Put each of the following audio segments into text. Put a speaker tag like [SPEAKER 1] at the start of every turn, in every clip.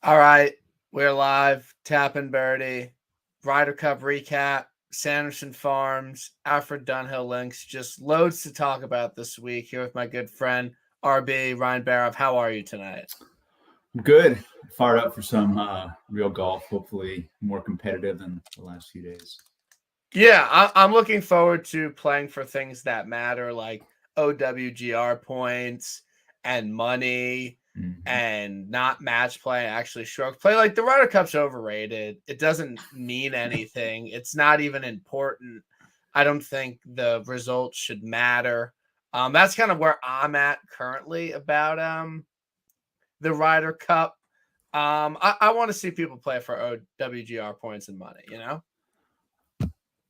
[SPEAKER 1] All right, we're live. Tapping Birdie, Ryder Cup recap, Sanderson Farms, Alfred Dunhill links. Just loads to talk about this week here with my good friend RB Ryan Barov. How are you tonight?
[SPEAKER 2] Good. Fired up for some real golf. Hopefully, more competitive than the last few days.
[SPEAKER 1] Yeah, I'm looking forward to playing for things that matter, like OWGR points and money. And not match play, actually stroke play. Like the Ryder Cup's overrated. It doesn't mean anything. It's not even important. I don't think the results should matter. That's kind of where I'm at currently about the Ryder Cup. I want to see people play for OWGR points and money, you know?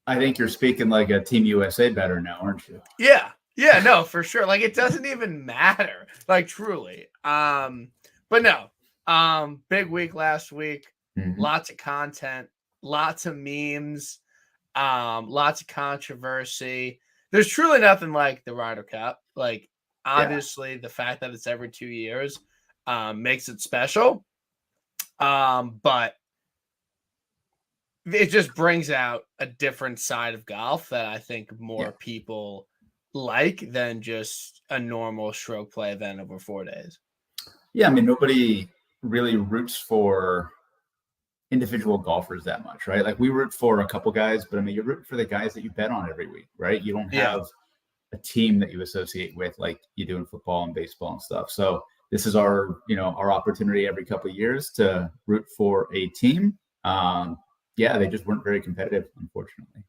[SPEAKER 2] I think you're speaking like a Team USA better now, aren't you?
[SPEAKER 1] Yeah, no, for sure. Like it doesn't even matter. Like truly. But no. Big week last week. Lots of content, lots of memes, lots of controversy. There's truly nothing like the Ryder Cup. Like obviously the fact that it's every 2 years makes it special. But it just brings out a different side of golf that I think more people like than just a normal stroke play event over 4 days.
[SPEAKER 2] Yeah, I mean, nobody really roots for individual golfers that much, right? Like we root for a couple guys, but I mean, you root for the guys that you bet on every week, right? You don't have a team that you associate with like you do in football and baseball and stuff. So this is our opportunity every couple of years to root for a team. They just weren't very competitive, unfortunately.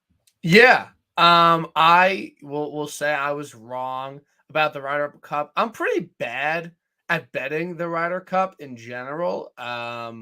[SPEAKER 1] Yeah. I will say I was wrong about the Ryder Cup. I'm pretty bad at betting the Ryder Cup in general. I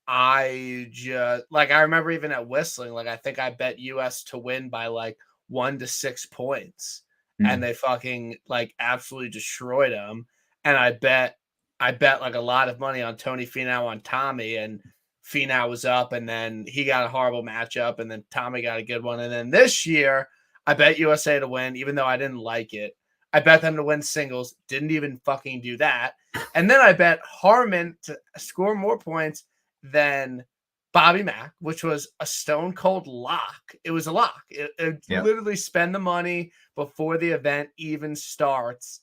[SPEAKER 1] remember even at Whistling, like I think I bet US to win by like 1 to 6 points, and they fucking like absolutely destroyed them. And I bet like a lot of money on Tony Finau on Tommy, and Finau was up, and then he got a horrible matchup, and then Tommy got a good one. And then this year, I bet USA to win, even though I didn't like it. I bet them to win singles, didn't even fucking do that. And then I bet Harman to score more points than Bobby Mack, which was a stone cold lock. It was a lock. It literally spend the money before the event even starts.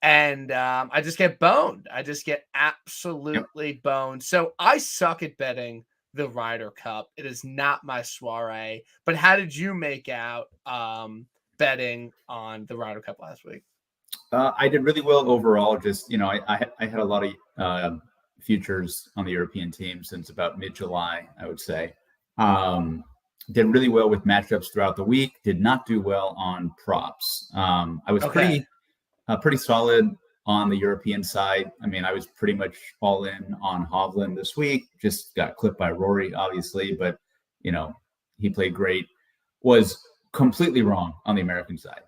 [SPEAKER 1] And I just get boned. I just get absolutely boned. So I suck at betting the Ryder Cup. It is not my soiree. But how did you make out betting on the Ryder Cup last week?
[SPEAKER 2] I did really well overall. Just, I had a lot of futures on the European team since about mid-July, I would say. Did really well with matchups throughout the week. Did not do well on props. I was pretty solid on the European side. I mean, I was pretty much all in on Hovland this week. Just got clipped by Rory, obviously, but he played great. Was completely wrong on the American side.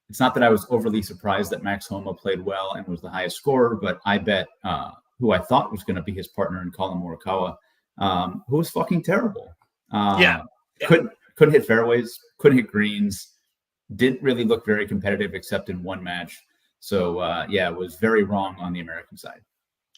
[SPEAKER 2] It's not that I was overly surprised that Max Homa played well and was the highest scorer, but I bet who I thought was going to be his partner in Colin Morikawa, who was fucking terrible. Couldn't hit fairways, couldn't hit greens. Didn't really look very competitive except in one match. So, it was very wrong on the American side.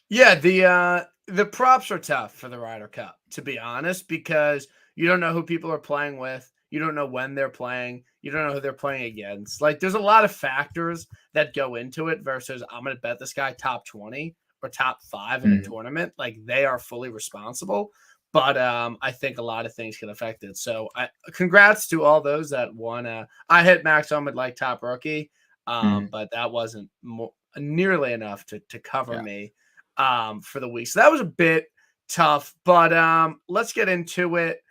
[SPEAKER 1] Yeah, the props are tough for the Ryder Cup, to be honest, because you don't know who people are playing with. You don't know when they're playing. You don't know who they're playing against. Like, there's a lot of factors that go into it versus I'm going to bet this guy top 20 or top 5 in a tournament. Like, they are fully responsible. But I think a lot of things can affect it. So congrats to all those that won. I hit Max Homa like top rookie, but that wasn't nearly enough to cover me for the week. So that was a bit tough. But let's get into it.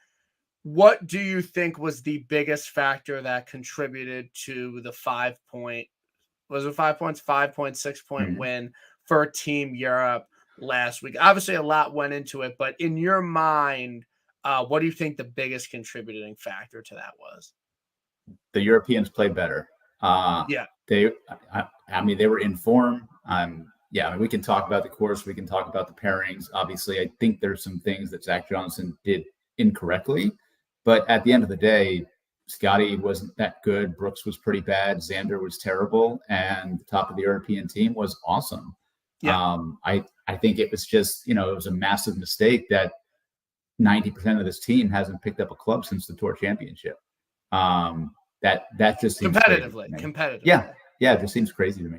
[SPEAKER 1] What do you think was the biggest factor that contributed to the 5 point? Was it 5 points? 5.6 point win for Team Europe last week. Obviously, a lot went into it, but in your mind, what do you think the biggest contributing factor to that was?
[SPEAKER 2] The Europeans played better. They were in form. We can talk about the course. We can talk about the pairings. Obviously, I think there's some things that Zach Johnson did incorrectly, but at the end of the day, Scotty wasn't that good. Brooks was pretty bad. Xander was terrible, and the top of the European team was awesome.
[SPEAKER 1] Yeah.
[SPEAKER 2] I think it was just, it was a massive mistake that 90% of this team hasn't picked up a club since the Tour Championship. That just seems crazy to me.
[SPEAKER 1] Competitively.
[SPEAKER 2] Yeah, it just seems crazy to me.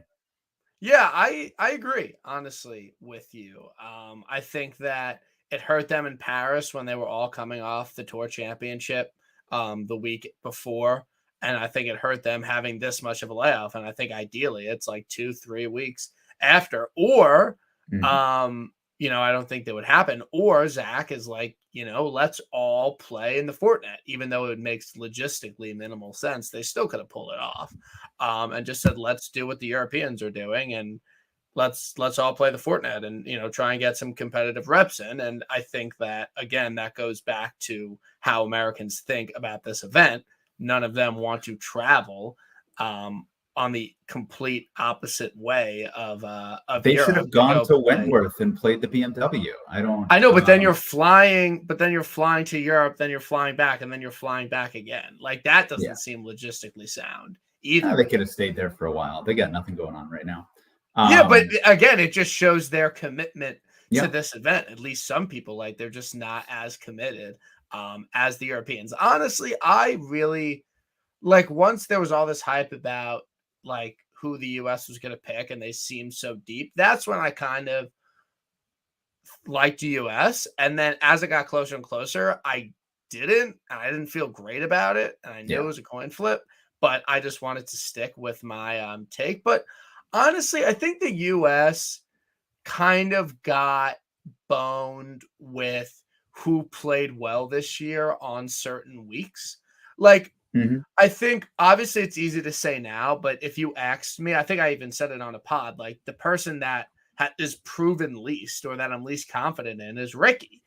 [SPEAKER 1] Yeah, I agree, honestly, with you. I think that it hurt them in Paris when they were all coming off the Tour Championship the week before. And I think it hurt them having this much of a layoff. And I think ideally it's like 2-3 weeks after. Or, I don't think that would happen. Or Zach is like, let's all play in the Fortnite, even though it makes logistically minimal sense. They still could have pulled it off. And just said, let's do what the Europeans are doing, and let's all play the Fortnite and try and get some competitive reps in. And I think that again, that goes back to how Americans think about this event. None of them want to travel on the complete opposite way of
[SPEAKER 2] they
[SPEAKER 1] Europe
[SPEAKER 2] should have gone to
[SPEAKER 1] play.
[SPEAKER 2] Wentworth and played the BMW.
[SPEAKER 1] I know, but then you're flying, to Europe, then you're flying back, and then you're flying back again. Like that doesn't seem logistically sound either.
[SPEAKER 2] No, they could have stayed there for a while. They got nothing going on right now.
[SPEAKER 1] Yeah, but again, it just shows their commitment to this event. At least some people, like, they're just not as committed as the Europeans. Honestly, I really like, once there was all this hype about like who the US was going to pick and they seemed so deep, that's when I kind of liked the US. And then as it got closer and closer, I didn't feel great about it. And I knew it was a coin flip, but I just wanted to stick with my take. But honestly, I think the US kind of got boned with who played well this year on certain weeks. Like, I think obviously it's easy to say now, but if you asked me, I think I even said it on a pod, like the person that is proven least, or that I'm least confident in, is Ricky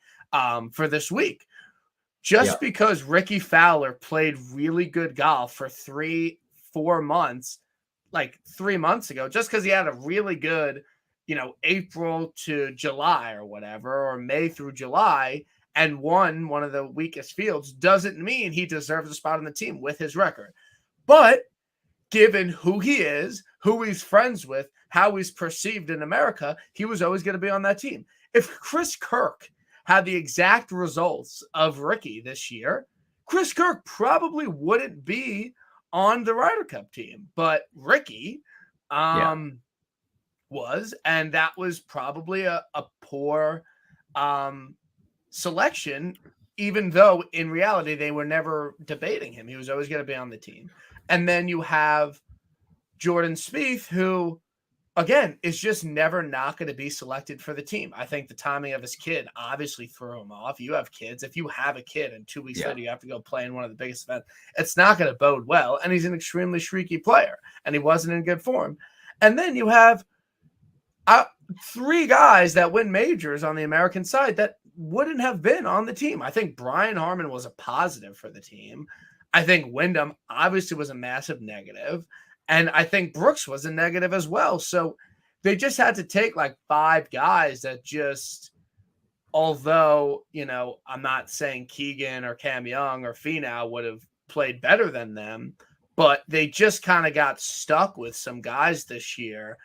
[SPEAKER 1] for this week. Just because Ricky Fowler played really good golf for 3-4 months, like 3 months ago, just because he had a really good, April to July or whatever, or May through July, and won one of the weakest fields, doesn't mean he deserves a spot on the team with his record. But given who he is, who he's friends with, how he's perceived in America, he was always going to be on that team. If Chris Kirk had the exact results of Ricky this year, Chris Kirk probably wouldn't be on the Ryder Cup team. But Ricky was, and that was probably a poor selection, even though in reality they were never debating him. He was always going to be on the team. And then you have Jordan Spieth, who again is just never not going to be selected for the team. I think the timing of his kid obviously threw him off. You have kids. If you have a kid and 2 weeks later you have to go play in one of the biggest events, it's not going to bode well. And he's an extremely streaky player, and he wasn't in good form. And then you have 3 guys that win majors on the American side that wouldn't have been on the team. I think Brian Harman was a positive for the team. I think Wyndham obviously was a massive negative. And I think Brooks was a negative as well. So they just had to take like 5 guys that just, although, I'm not saying Keegan or Cam Young or Finau would have played better than them, but they just kind of got stuck with some guys this year.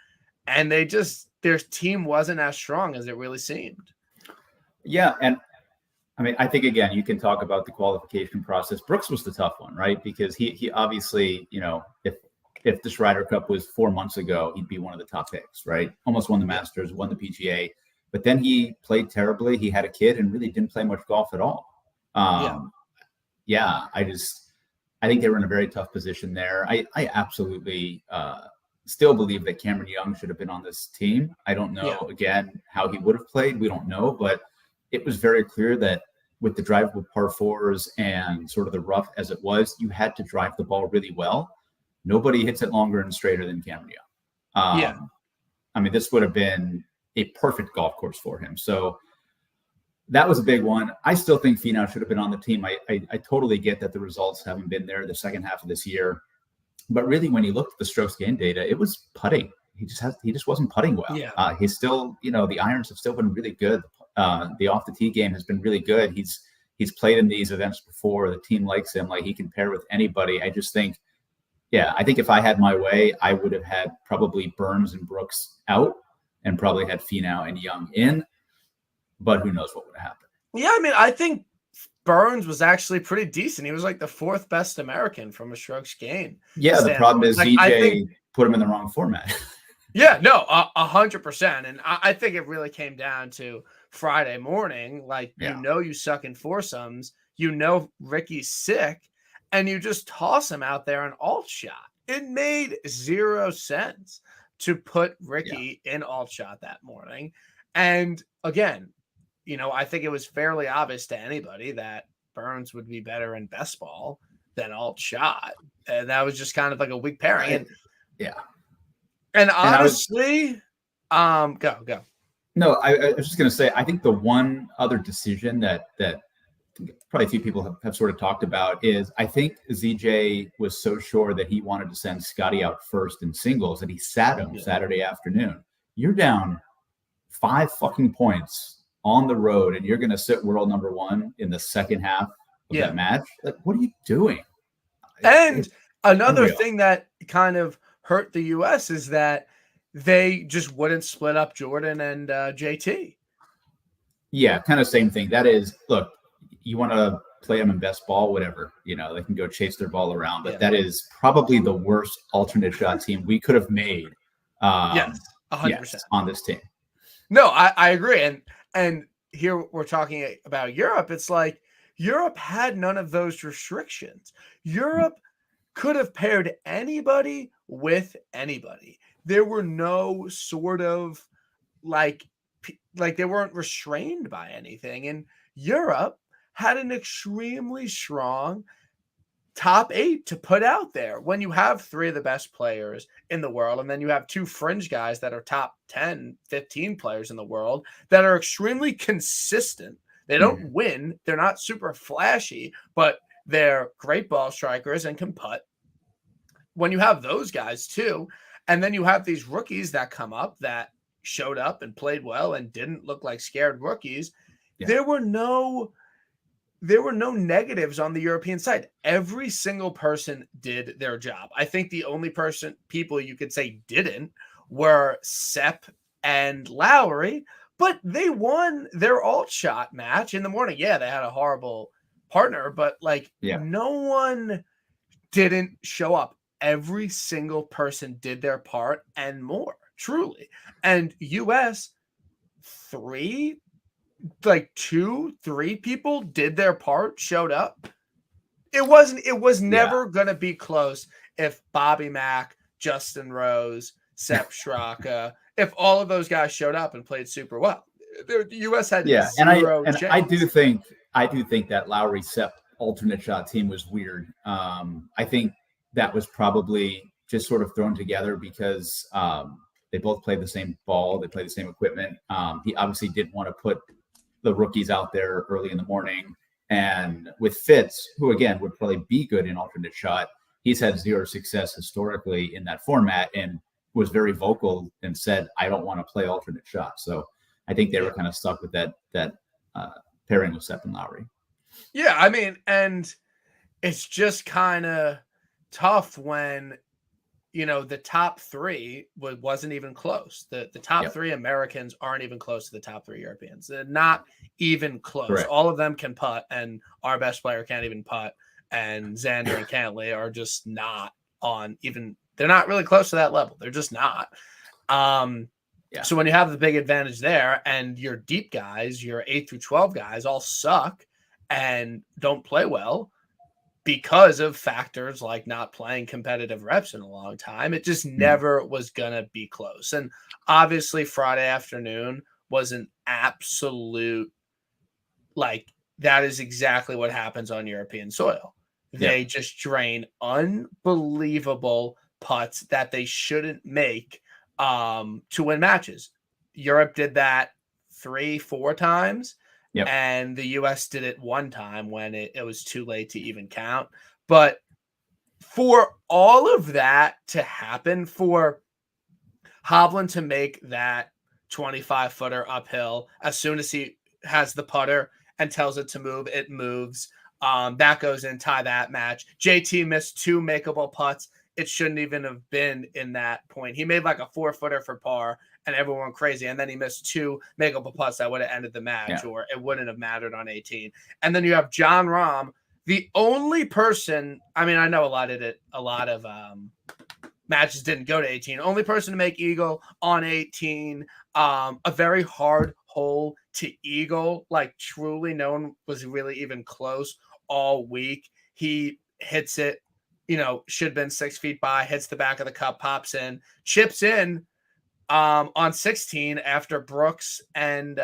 [SPEAKER 1] And their team wasn't as strong as it really seemed.
[SPEAKER 2] Yeah. And I mean, I think, again, you can talk about the qualification process. Brooks was the tough one, right? Because he obviously, if this Ryder Cup was 4 months ago, he'd be one of the top picks, right? Almost won the Masters, won the PGA. But then he played terribly. He had a kid and really didn't play much golf at all. I think they were in a very tough position there. I absolutely still believe that Cameron Young should have been on this team. I don't know, again, how he would have played. We don't know. But it was very clear that with the drivable par 4s and sort of the rough as it was, you had to drive the ball really well. Nobody hits it longer and straighter than Cameron Young. I mean, this would have been a perfect golf course for him. So that was a big one. I still think Finau should have been on the team. I totally get that the results haven't been there the second half of this year. But really, when you looked at the strokes gain data, it was putting. He just wasn't putting well. He's still, the irons have still been really good. The off the tee game has been really good. He's played in these events before. The team likes him. Like, he can pair with anybody. I just think, I think if I had my way, I would have had probably Burns and Brooks out and probably had Finau and Young in, but who knows what would have happened.
[SPEAKER 1] Yeah, I mean, I think Burns was actually pretty decent. He was like the 4th best American from a strokes gained.
[SPEAKER 2] Yeah, the problem is
[SPEAKER 1] like,
[SPEAKER 2] ZJ put him in the wrong format.
[SPEAKER 1] Yeah, no, 100%. And I think it really came down to Friday morning. Like, you suck in foursomes, Ricky's sick, and you just toss him out there an alt shot. It made 0 sense to put Ricky in alt shot that morning. And again, I think it was fairly obvious to anybody that Burns would be better in best ball than alt shot. And that was just kind of like a weak pairing. And honestly, go.
[SPEAKER 2] No, I was just going to say, I think the one other decision that probably a few people have sort of talked about is I think ZJ was so sure that he wanted to send Scotty out first in singles that he sat him Saturday afternoon. You're down 5 fucking points on the road and you're going to sit world number 1 in the second half of that match. Like, what are you doing?
[SPEAKER 1] And another thing that kind of hurt the U.S. is that they just wouldn't split up Jordan and JT.
[SPEAKER 2] Yeah, kind of same thing. That is, look, you want to play them in best ball, whatever, they can go chase their ball around, but that is probably the worst alternate shot team we could have made.
[SPEAKER 1] Yes, 100%
[SPEAKER 2] on this team.
[SPEAKER 1] No, I agree. And here we're talking about Europe. It's like Europe had none of those restrictions. Europe could have paired anybody with anybody. There were no sort of like they weren't restrained by anything. And Europe had an extremely strong top 8 to put out there. When you have 3 of the best players in the world, and then you have 2 fringe guys that are top 10, 15 players in the world that are extremely consistent. They don't win. They're not super flashy, but they're great ball strikers and can putt. When you have those guys too, and then you have these rookies that come up that showed up and played well and didn't look like scared rookies, there were no negatives on the European side. Every single person did their job. I think the only people you could say didn't were Sepp and Lowry, but they won their alt shot match in the morning. Yeah, they had a horrible partner, but no one didn't show up. Every single person did their part and more, truly. And US, 2, 3 people did their part, showed up. It was never going to be close if Bobby Mack, Justin Rose, Sepp Straka, if all of those guys showed up and played super well. The US had zero chance.
[SPEAKER 2] I do think that Lowry Sepp alternate shot team was weird. I think that was probably just sort of thrown together because they both played the same ball, they played the same equipment. He obviously didn't want to put the rookies out there early in the morning. And with Fitz, who again would probably be good in alternate shot, he's had 0 success historically in that format and was very vocal and said, I don't want to play alternate shot. So I think they were kind of stuck with that pairing with Sepp and Lowry.
[SPEAKER 1] Yeah, I mean, and it's just kind of tough when the top 3 wasn't even close. The top 3 Americans aren't even close to the top 3 Europeans. They're not even close. Correct. All of them can putt, and our best player can't even putt. And Xander and Cantley are just not on even. They're not really close to that level. They're just not. So when you have the big advantage there, and your deep guys, your 8 through 12 guys, all suck and don't play well because of factors like not playing competitive reps in a long time, it just never was going to be close. And obviously Friday afternoon was an absolute, that is exactly what happens on European soil. They just drain unbelievable putts that they shouldn't make to win matches. Europe did that 3-4 times. Yep. And the U.S. did it 1 time when it was too late to even count. But for all of that to happen, for Hovland to make that 25-footer uphill, as soon as he has the putter and tells it to move, it moves. That goes in, tie that match. JT missed 2 makeable putts. It shouldn't even have been in that point. He made like a 4-footer for par and everyone went crazy. And then he missed 2 makeable putts that would have ended the match,
[SPEAKER 2] Yeah.
[SPEAKER 1] or it wouldn't have mattered on 18. And then you have John Rahm, the only person. I mean, I know a lot of matches didn't go to 18. Only person to make eagle on 18. A very hard hole to eagle. Like, truly, no one was really even close all week. He hits it, should have been 6 feet by, hits the back of the cup, pops in, chips in on 16 after Brooks and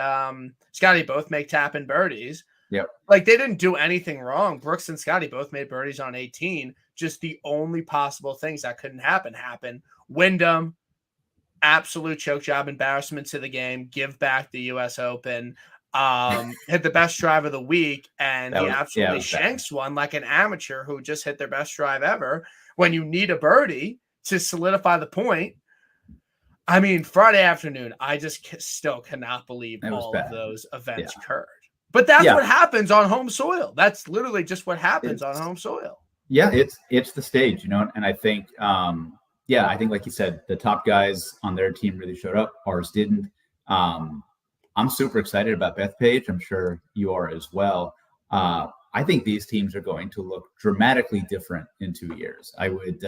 [SPEAKER 1] Scotty both make tap-in birdies.
[SPEAKER 2] Yep.
[SPEAKER 1] Like, they didn't do anything wrong. Brooks and Scotty both made birdies on 18. Just the only possible things that couldn't happen. Wyndham, absolute choke job, embarrassment to the game, give back the U.S. Open, hit the best drive of the week, and he absolutely shanks one like an amateur who just hit their best drive ever when you need a birdie to solidify the point. I mean, Friday afternoon, I just still cannot believe all of those events occurred. But that's what happens on home soil. That's literally just what happens on home soil.
[SPEAKER 2] Yeah, it's the stage, and I think, I think, like you said, the top guys on their team really showed up. Ours didn't. I'm super excited about Bethpage. I'm sure you are as well. I think these teams are going to look dramatically different in 2 years. I would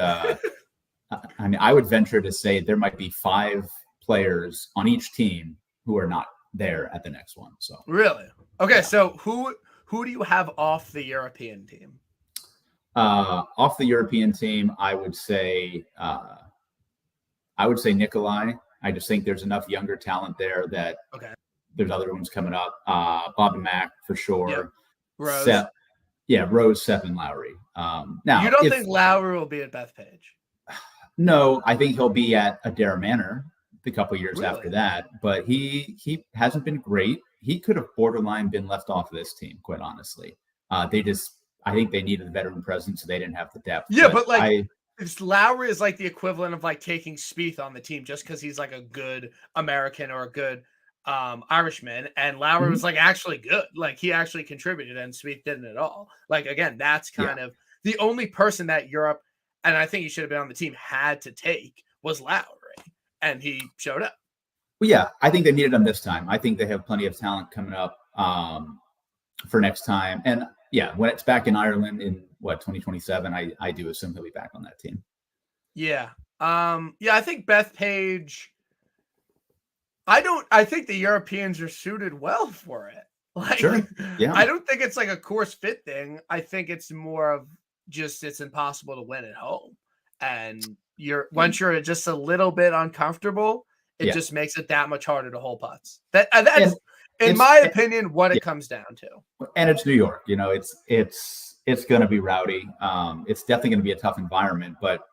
[SPEAKER 2] venture to say there might be 5 players on each team who are not there at the next one. So
[SPEAKER 1] really, okay. So who do you have off the European team?
[SPEAKER 2] Off the European team, I would say Nikolai. I just think there's enough younger talent there that there's other ones coming up. Bob and Mac for sure.
[SPEAKER 1] Yep. Rose.
[SPEAKER 2] Rose, Sepp, and Lowry. Now,
[SPEAKER 1] you don't think Lowry will be at Bethpage?
[SPEAKER 2] No, I think he'll be at Adair Manor a couple years after that. But he hasn't been great. He could have borderline been left off of this team, quite honestly. I think they needed a veteran presence, so they didn't have the depth.
[SPEAKER 1] Yeah, but Lowry is like the equivalent of like taking Spieth on the team just because he's like a good American or a good Irishman, and Lowry was like actually good. Like, he actually contributed, and Spieth didn't at all. Like, again, that's kind of the only person that Europe, and I think he should have been on the team, had to take was Lowry, and he showed up.
[SPEAKER 2] Well, yeah, I think they needed him this time. I think they have plenty of talent coming up for next time, and yeah, when it's back in Ireland in 2027, I do assume he'll be back on that team.
[SPEAKER 1] Yeah. I think Bethpage, I think the Europeans are suited well for it. Like,
[SPEAKER 2] sure. Yeah.
[SPEAKER 1] I don't think it's like a course fit thing. I think it's more of just, it's impossible to win at home. And once you're just a little bit uncomfortable, it just makes it that much harder to hole putts. That's in my opinion, what it comes down to.
[SPEAKER 2] And it's New York, it's going to be rowdy. It's definitely going to be a tough environment, but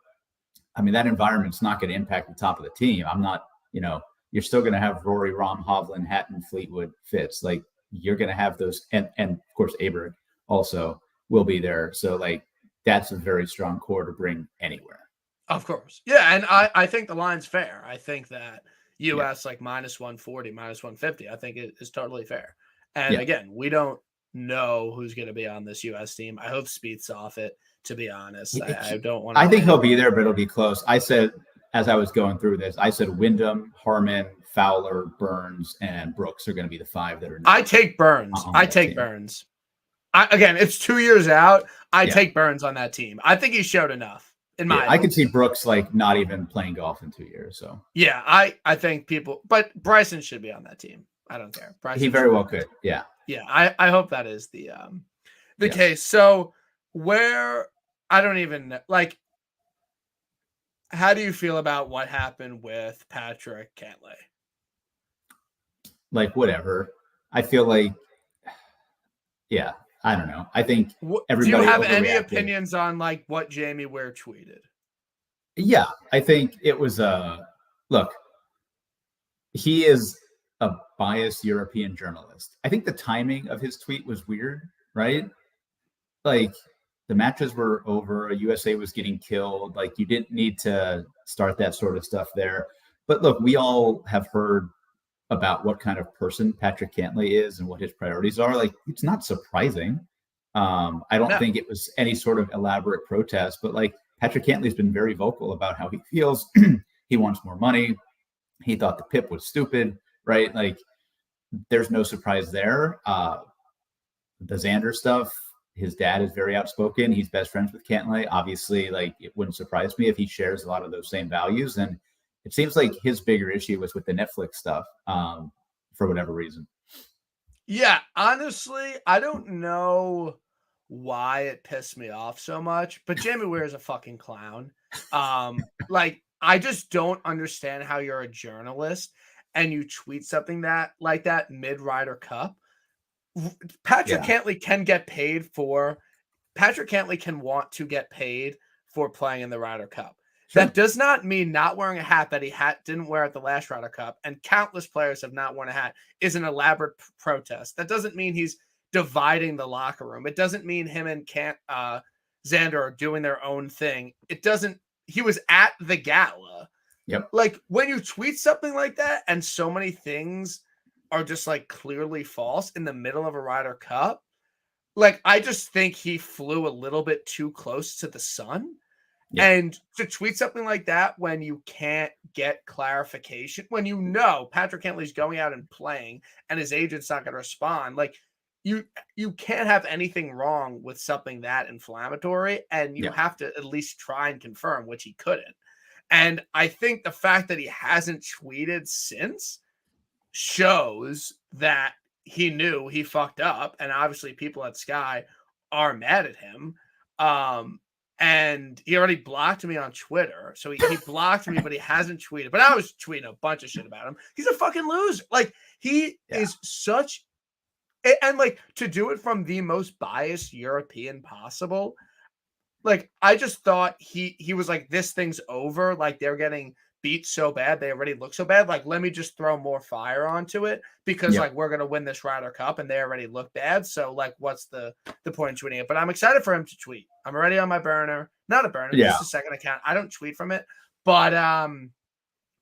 [SPEAKER 2] I mean, that environment's not going to impact the top of the team. I'm not, you're still going to have Rory, Rahm, Hovland, Hatton, Fleetwood, Fitz. Like, you're going to have those, and of course, Aberg also will be there. So like, that's a very strong core to bring anywhere.
[SPEAKER 1] Of course. Yeah. And I think the line's fair. I think that US like -140, -150, I think it is totally fair. And again, we don't know who's going to be on this US team. I hope Spieth's off it, to be honest. I don't want to.
[SPEAKER 2] I think he'll be there, but it'll be close. I said, as I was going through this, I said Wyndham, Harmon, Fowler, Burns, and Brooks are going to be the 5 that are.
[SPEAKER 1] I take Burns. Burns. Again, it's 2 years out. I take Burns on that team. I think he showed enough.
[SPEAKER 2] I could see Brooks like not even playing golf in 2 years. So
[SPEAKER 1] yeah, I think people, but Bryson should be on that team. I don't care. Bryson,
[SPEAKER 2] he very well could. Yeah.
[SPEAKER 1] Yeah. I hope that is the case. So I don't even know, like, how do you feel about what happened with Patrick Cantlay?
[SPEAKER 2] Like, whatever. I feel like, I don't know. I think everybody.
[SPEAKER 1] Do you have any opinions on like what Jamie Ware tweeted?
[SPEAKER 2] Yeah, I think it was look, he is a biased European journalist. I think the timing of his tweet was weird, right? Like, the matches were over, USA was getting killed. Like, you didn't need to start that sort of stuff there. But look, we all have heard about what kind of person Patrick Cantlay is and what his priorities are. Like, it's not surprising. I don't think it was any sort of elaborate protest, but like, Patrick Cantlay's been very vocal about how he feels. He wants more money. He thought the PIP was stupid, right? Like, there's no surprise there. The Xander stuff, his dad is very outspoken. He's best friends with Cantlay. Obviously, like, it wouldn't surprise me if he shares a lot of those same values. And it seems like his bigger issue was with the Netflix stuff, for whatever reason.
[SPEAKER 1] Yeah, honestly, I don't know why it pissed me off so much, but Jamie Weir is a fucking clown. Like, I just don't understand how you're a journalist and you tweet something that like that mid Ryder Cup. Patrick Cantlay can get paid for. Patrick Cantlay can want to get paid for playing in the Ryder Cup. Sure. That does not mean not wearing a hat that he didn't wear at the last Ryder Cup, and countless players have not worn a hat, is an elaborate protest. That doesn't mean he's dividing the locker room. It doesn't mean him and Xander are doing their own thing. It doesn't. He was at the gala.
[SPEAKER 2] Yep.
[SPEAKER 1] Like, when you tweet something like that and so many things are just like clearly false in the middle of a Ryder Cup, like, I just think he flew a little bit too close to the sun. Yeah. And to tweet something like that when you can't get clarification, when you know Patrick Cantlay's going out and playing and his agent's not going to respond, like, you can't have anything wrong with something that inflammatory, and you have to at least try and confirm, which he couldn't. And I think the fact that he hasn't tweeted since shows that he knew he fucked up, and obviously people at Sky are mad at him. And he already blocked me on Twitter. So he blocked me, but he hasn't tweeted. But I was tweeting a bunch of shit about him. He's a fucking loser. Like, he is such... And, like, to do it from the most biased European possible, like, I just thought he was like, this thing's over. Like, they're getting beat so bad. They already look so bad. Like, let me just throw more fire onto it because, like, we're going to win this Ryder Cup and they already look bad. So, like, what's the point of tweeting it? But I'm excited for him to tweet. I'm already on my burner. Not a burner. Just a second account. I don't tweet from it. But,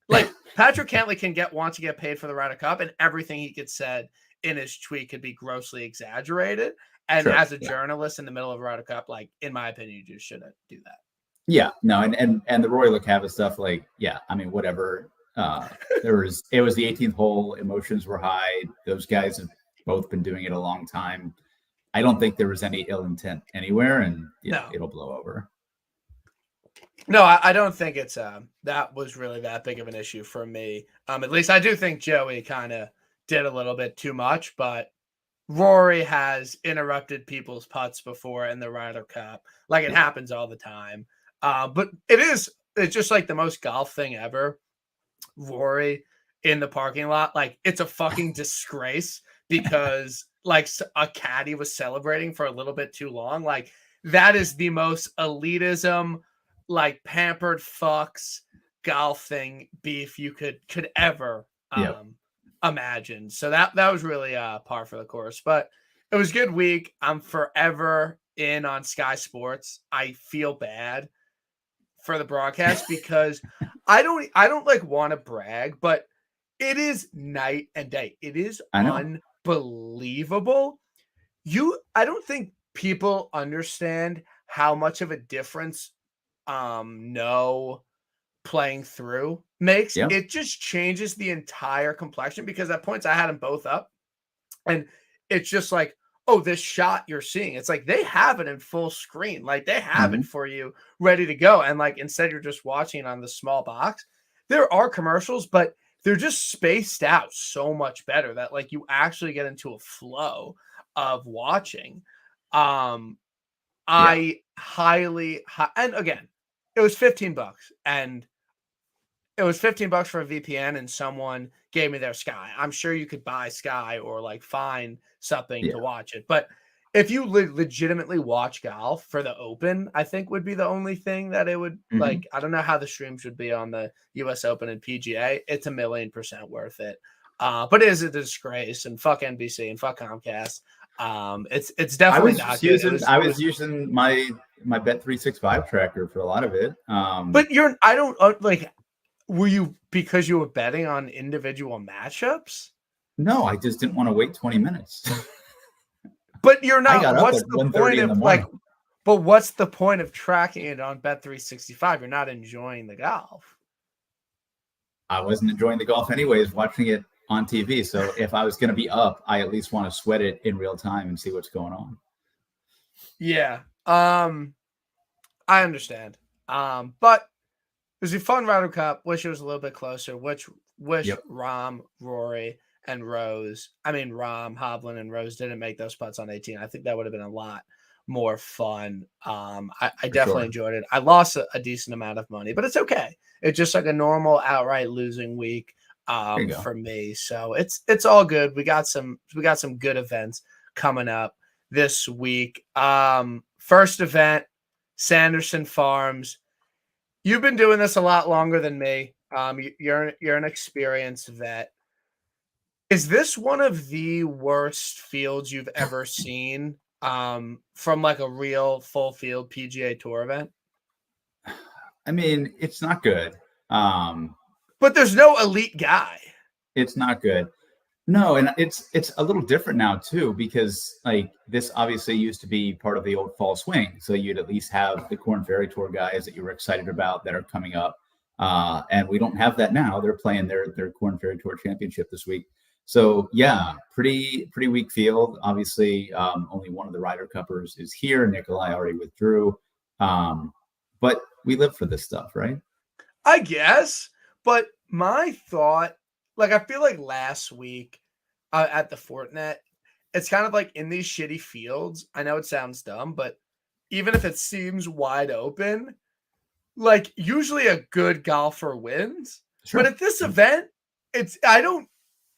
[SPEAKER 1] like, Patrick Cantlay want to get paid for the Ryder Cup, and everything he gets said in his tweet could be grossly exaggerated. And as a journalist in the middle of a Ryder Cup, like, in my opinion, you just shouldn't do that.
[SPEAKER 2] Yeah, no, and the Rory LaCava stuff, like, I mean, whatever. It was the 18th hole. Emotions were high. Those guys have both been doing it a long time. I don't think there was any ill intent anywhere, and it'll blow over.
[SPEAKER 1] No, I don't think it's that was really that big of an issue for me. At least I do think Joey kind of did a little bit too much, but Rory has interrupted people's putts before in the Ryder Cup. Like, it happens all the time. But it's just like the most golf thing ever. Rory in the parking lot, like, it's a fucking disgrace because, like, a caddy was celebrating for a little bit too long. Like, that is the most elitism, like, pampered fucks golf thing beef you could ever imagine. So that was really par for the course. But it was a good week. I'm forever in on Sky Sports. I feel bad for the broadcast because I don't like want to brag, but it is night and day. It is unbelievable. I don't think people understand how much of a difference no playing through makes. It just changes the entire complexion, because at points I had them both up and it's just like, oh, this shot you're seeing, it's like they have it in full screen, like they have it for you ready to go, and like instead you're just watching on the small box. There are commercials, but they're just spaced out so much better that, like, you actually get into a flow of watching. I highly and again, it was $15, and it was $15 for a VPN, and someone gave me their Sky. I'm sure you could buy Sky or like find something to watch it. But if you legitimately watch golf for the Open, I think would be the only thing that it would like. I don't know how the streams would be on the US Open and PGA. It's 1,000,000% worth it. But it is a disgrace, and fuck NBC and fuck Comcast. It's definitely not good.
[SPEAKER 2] I was using my Bet365 tracker for a lot of it.
[SPEAKER 1] But I don't like. Were you because you were betting on individual matchups?
[SPEAKER 2] No, I just didn't want to wait 20 minutes.
[SPEAKER 1] But you're not. What's the point of like? But what's the point of tracking it on Bet365? You're not enjoying the golf.
[SPEAKER 2] I wasn't enjoying the golf anyways, watching it on TV. So if I was going to be up, I at least want to sweat it in real time and see what's going on.
[SPEAKER 1] Yeah. I understand. But it was a fun Ryder Cup. Wish it was a little bit closer. Wish Rahm, Rory, and Rahm, Hovland, and Rose didn't make those putts on 18. I think that would have been a lot more fun. I definitely enjoyed it. I lost a decent amount of money, but it's okay. It's just like a normal outright losing week for me. So it's all good. We got some good events coming up this week. First event, Sanderson Farms. You've been doing this a lot longer than me. You're an experienced vet. Is this one of the worst fields you've ever seen from like a real full field PGA Tour event?
[SPEAKER 2] I mean, it's not good.
[SPEAKER 1] But there's no elite guy.
[SPEAKER 2] It's not good. No, and it's a little different now too, because like this obviously used to be part of the old fall swing. So you'd at least have the Korn Ferry Tour guys that you were excited about that are coming up. And we don't have that now. They're playing their Korn Ferry Tour Championship this week. So yeah, pretty weak field. Obviously, only one of the Ryder Cuppers is here. Nikolai already withdrew. But we live for this stuff, right?
[SPEAKER 1] I guess. But my thought, like, I feel like last week at the Fortinet, it's kind of like in these shitty fields. I know it sounds dumb, but even if it seems wide open, like usually a good golfer wins. Sure. But at this event,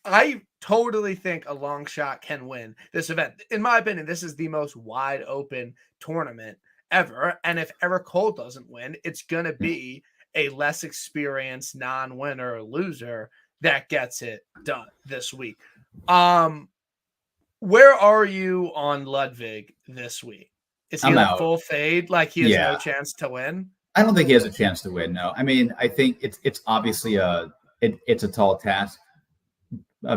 [SPEAKER 1] I totally think a long shot can win this event. In my opinion, this is the most wide open tournament ever. And if Eric Cole doesn't win, it's going to be a less experienced non-winner loser that gets it done this week. Where are you on Ludwig this week? Is he like full fade? Like he has no chance to win?
[SPEAKER 2] I don't think he has a chance to win. No, I mean, I think it's obviously it's a tall task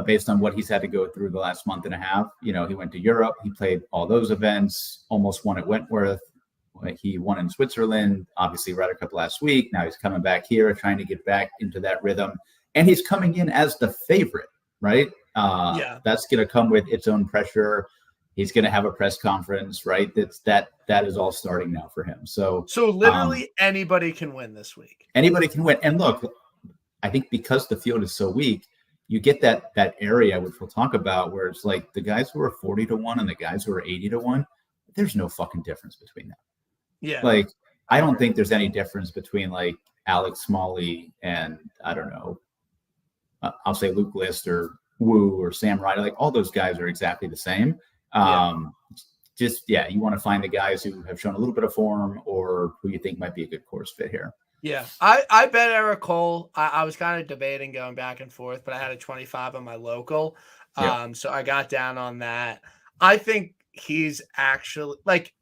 [SPEAKER 2] based on what he's had to go through the last month and a half. You know, he went to Europe, he played all those events, almost won at Wentworth. He won in Switzerland, obviously Ryder Cup last week. Now he's coming back here, trying to get back into that rhythm. And he's coming in as the favorite, right? That's going to come with its own pressure. He's going to have a press conference, right? That is all starting now for him. So
[SPEAKER 1] literally anybody can win this week.
[SPEAKER 2] Anybody can win. And look, I think because the field is so weak, you get that area, which we'll talk about, where it's like the guys who are 40-1 and the guys who are 80-1, there's no fucking difference between them.
[SPEAKER 1] Yeah.
[SPEAKER 2] Like, I don't think there's any difference between like Alex Smalley and I don't know, I'll say Luke List or Wu or Sam Ryder. Like all those guys are exactly the same. You want to find the guys who have shown a little bit of form or who you think might be a good course fit here.
[SPEAKER 1] Yeah, I bet Eric Cole. I was kind of debating going back and forth, but I had a 25 on my local. So I got down on that. I think he's actually like,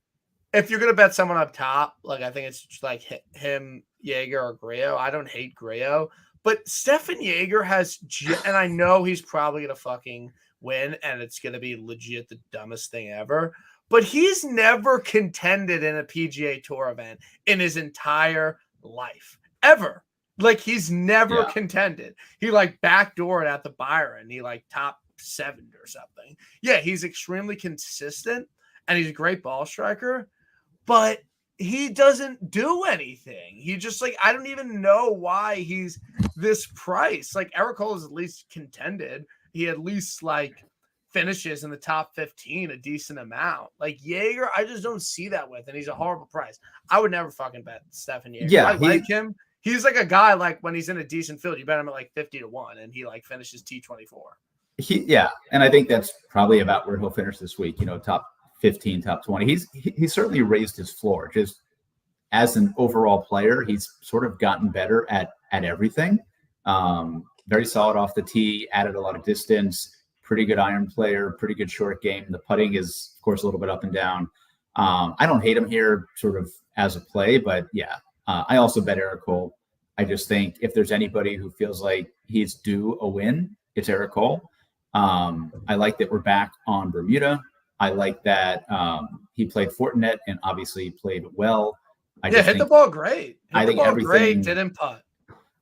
[SPEAKER 1] if you're going to bet someone up top, like I think it's just like him, Jaeger, or Griot. I don't hate Griot, but Stefan Jaeger has, and I know he's probably going to fucking win, and it's going to be legit the dumbest thing ever, but he's never contended in a PGA Tour event in his entire life, ever. Like, he's never contended. He, like, backdoored at the Byron. He, like, top 7 or something. Yeah, he's extremely consistent, and he's a great ball striker, but he doesn't do anything. He just, like, I don't even know why he's this price. Like, Eric Cole is at least contended. He at least, like, finishes in the top 15 a decent amount. Like, Jaeger, I just don't see that with, and he's a horrible price. I would never fucking bet Stefan Jaeger.
[SPEAKER 2] Yeah,
[SPEAKER 1] I like him. He's like a guy, like, when he's in a decent field, you bet him at, like, 50-1, and he, like, finishes T24.
[SPEAKER 2] And I think that's probably about where he'll finish this week, you know, top 15, top 20. He's certainly raised his floor. Just as an overall player, he's sort of gotten better at everything. Very solid off the tee, added a lot of distance, pretty good iron player, pretty good short game. The putting is, of course, a little bit up and down. I don't hate him here sort of as a play, but I also bet Eric Cole. I just think if there's anybody who feels like he's due a win, it's Eric Cole. I like that we're back on Bermuda. I like that he played Fortinet and obviously played well.
[SPEAKER 1] Hit the ball great. Hit the ball great, didn't putt.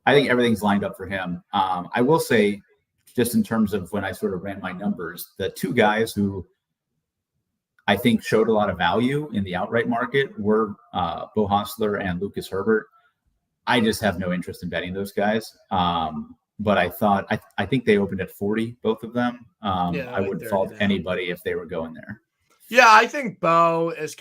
[SPEAKER 2] I think everything's lined up for him. I will say, just in terms of when I sort of ran my numbers, the two guys who I think showed a lot of value in the outright market were Bo Hostler and Lucas Herbert. I just have no interest in betting those guys. But I think they opened at 40, both of them. I wouldn't fault anybody if they were going there.
[SPEAKER 1] Yeah, I think Bo is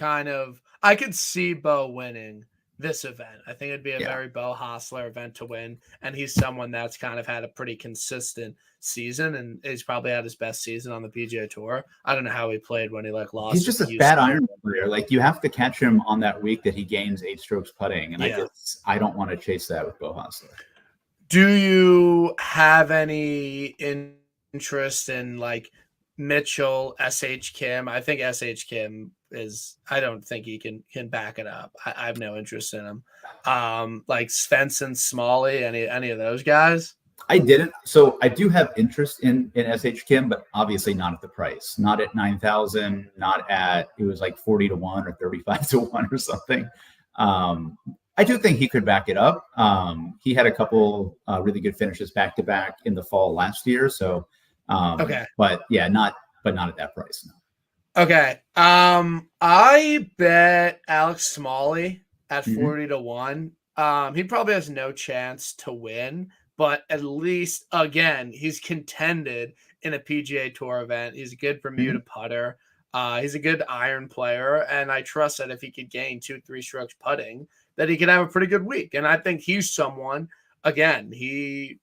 [SPEAKER 1] I could see Bo winning this event. I think it'd be a very Bo Hostler event to win. And he's someone that's kind of had a pretty consistent season, and he's probably had his best season on the PGA Tour. I don't know how he played when he lost.
[SPEAKER 2] He's just a bad iron player. You have to catch him on that week that he gains 8 strokes putting. And I don't want to chase that with Bo Hostler.
[SPEAKER 1] Do you have any interest in Mitchell, SH Kim? I think SH Kim I don't think he can back it up. I have no interest in him. Svensson, Smalley, any of those guys?
[SPEAKER 2] I didn't. So I do have interest in SH Kim, but obviously not at the price. Not at 9,000. Not at, it was 40 to 1 or 35 to 1 or something. I do think he could back it up. He had a couple really good finishes back to back in the fall last year. So, but not at that price. No.
[SPEAKER 1] Okay. I bet Alex Smalley at 40 to 1. He probably has no chance to win, but at least, again, he's contended in a PGA Tour event. He's a good Bermuda putter. He's a good iron player, and I trust that if he could gain 2-3 strokes putting, that he could have a pretty good week. And I think he's someone, again, I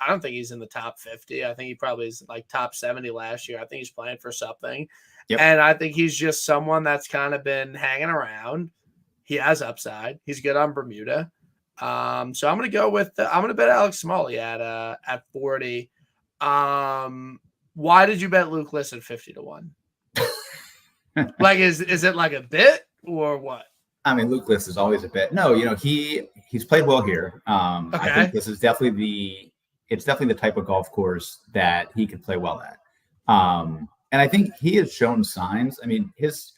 [SPEAKER 1] don't think he's in the top 50. I think he probably is top 70 last year. I think he's playing for something. Yep. And I think he's just someone that's kind of been hanging around. He has upside. He's good on Bermuda. So I'm going to go with I'm going to bet Alex Smalley at 40. Why did you bet Luke List at 50 to 1? Is it a bit or what?
[SPEAKER 2] I mean, Luke List is always a bit. No, he's played well here. I think this is definitely the type of golf course that he could play well at. And I think he has shown signs. I mean, his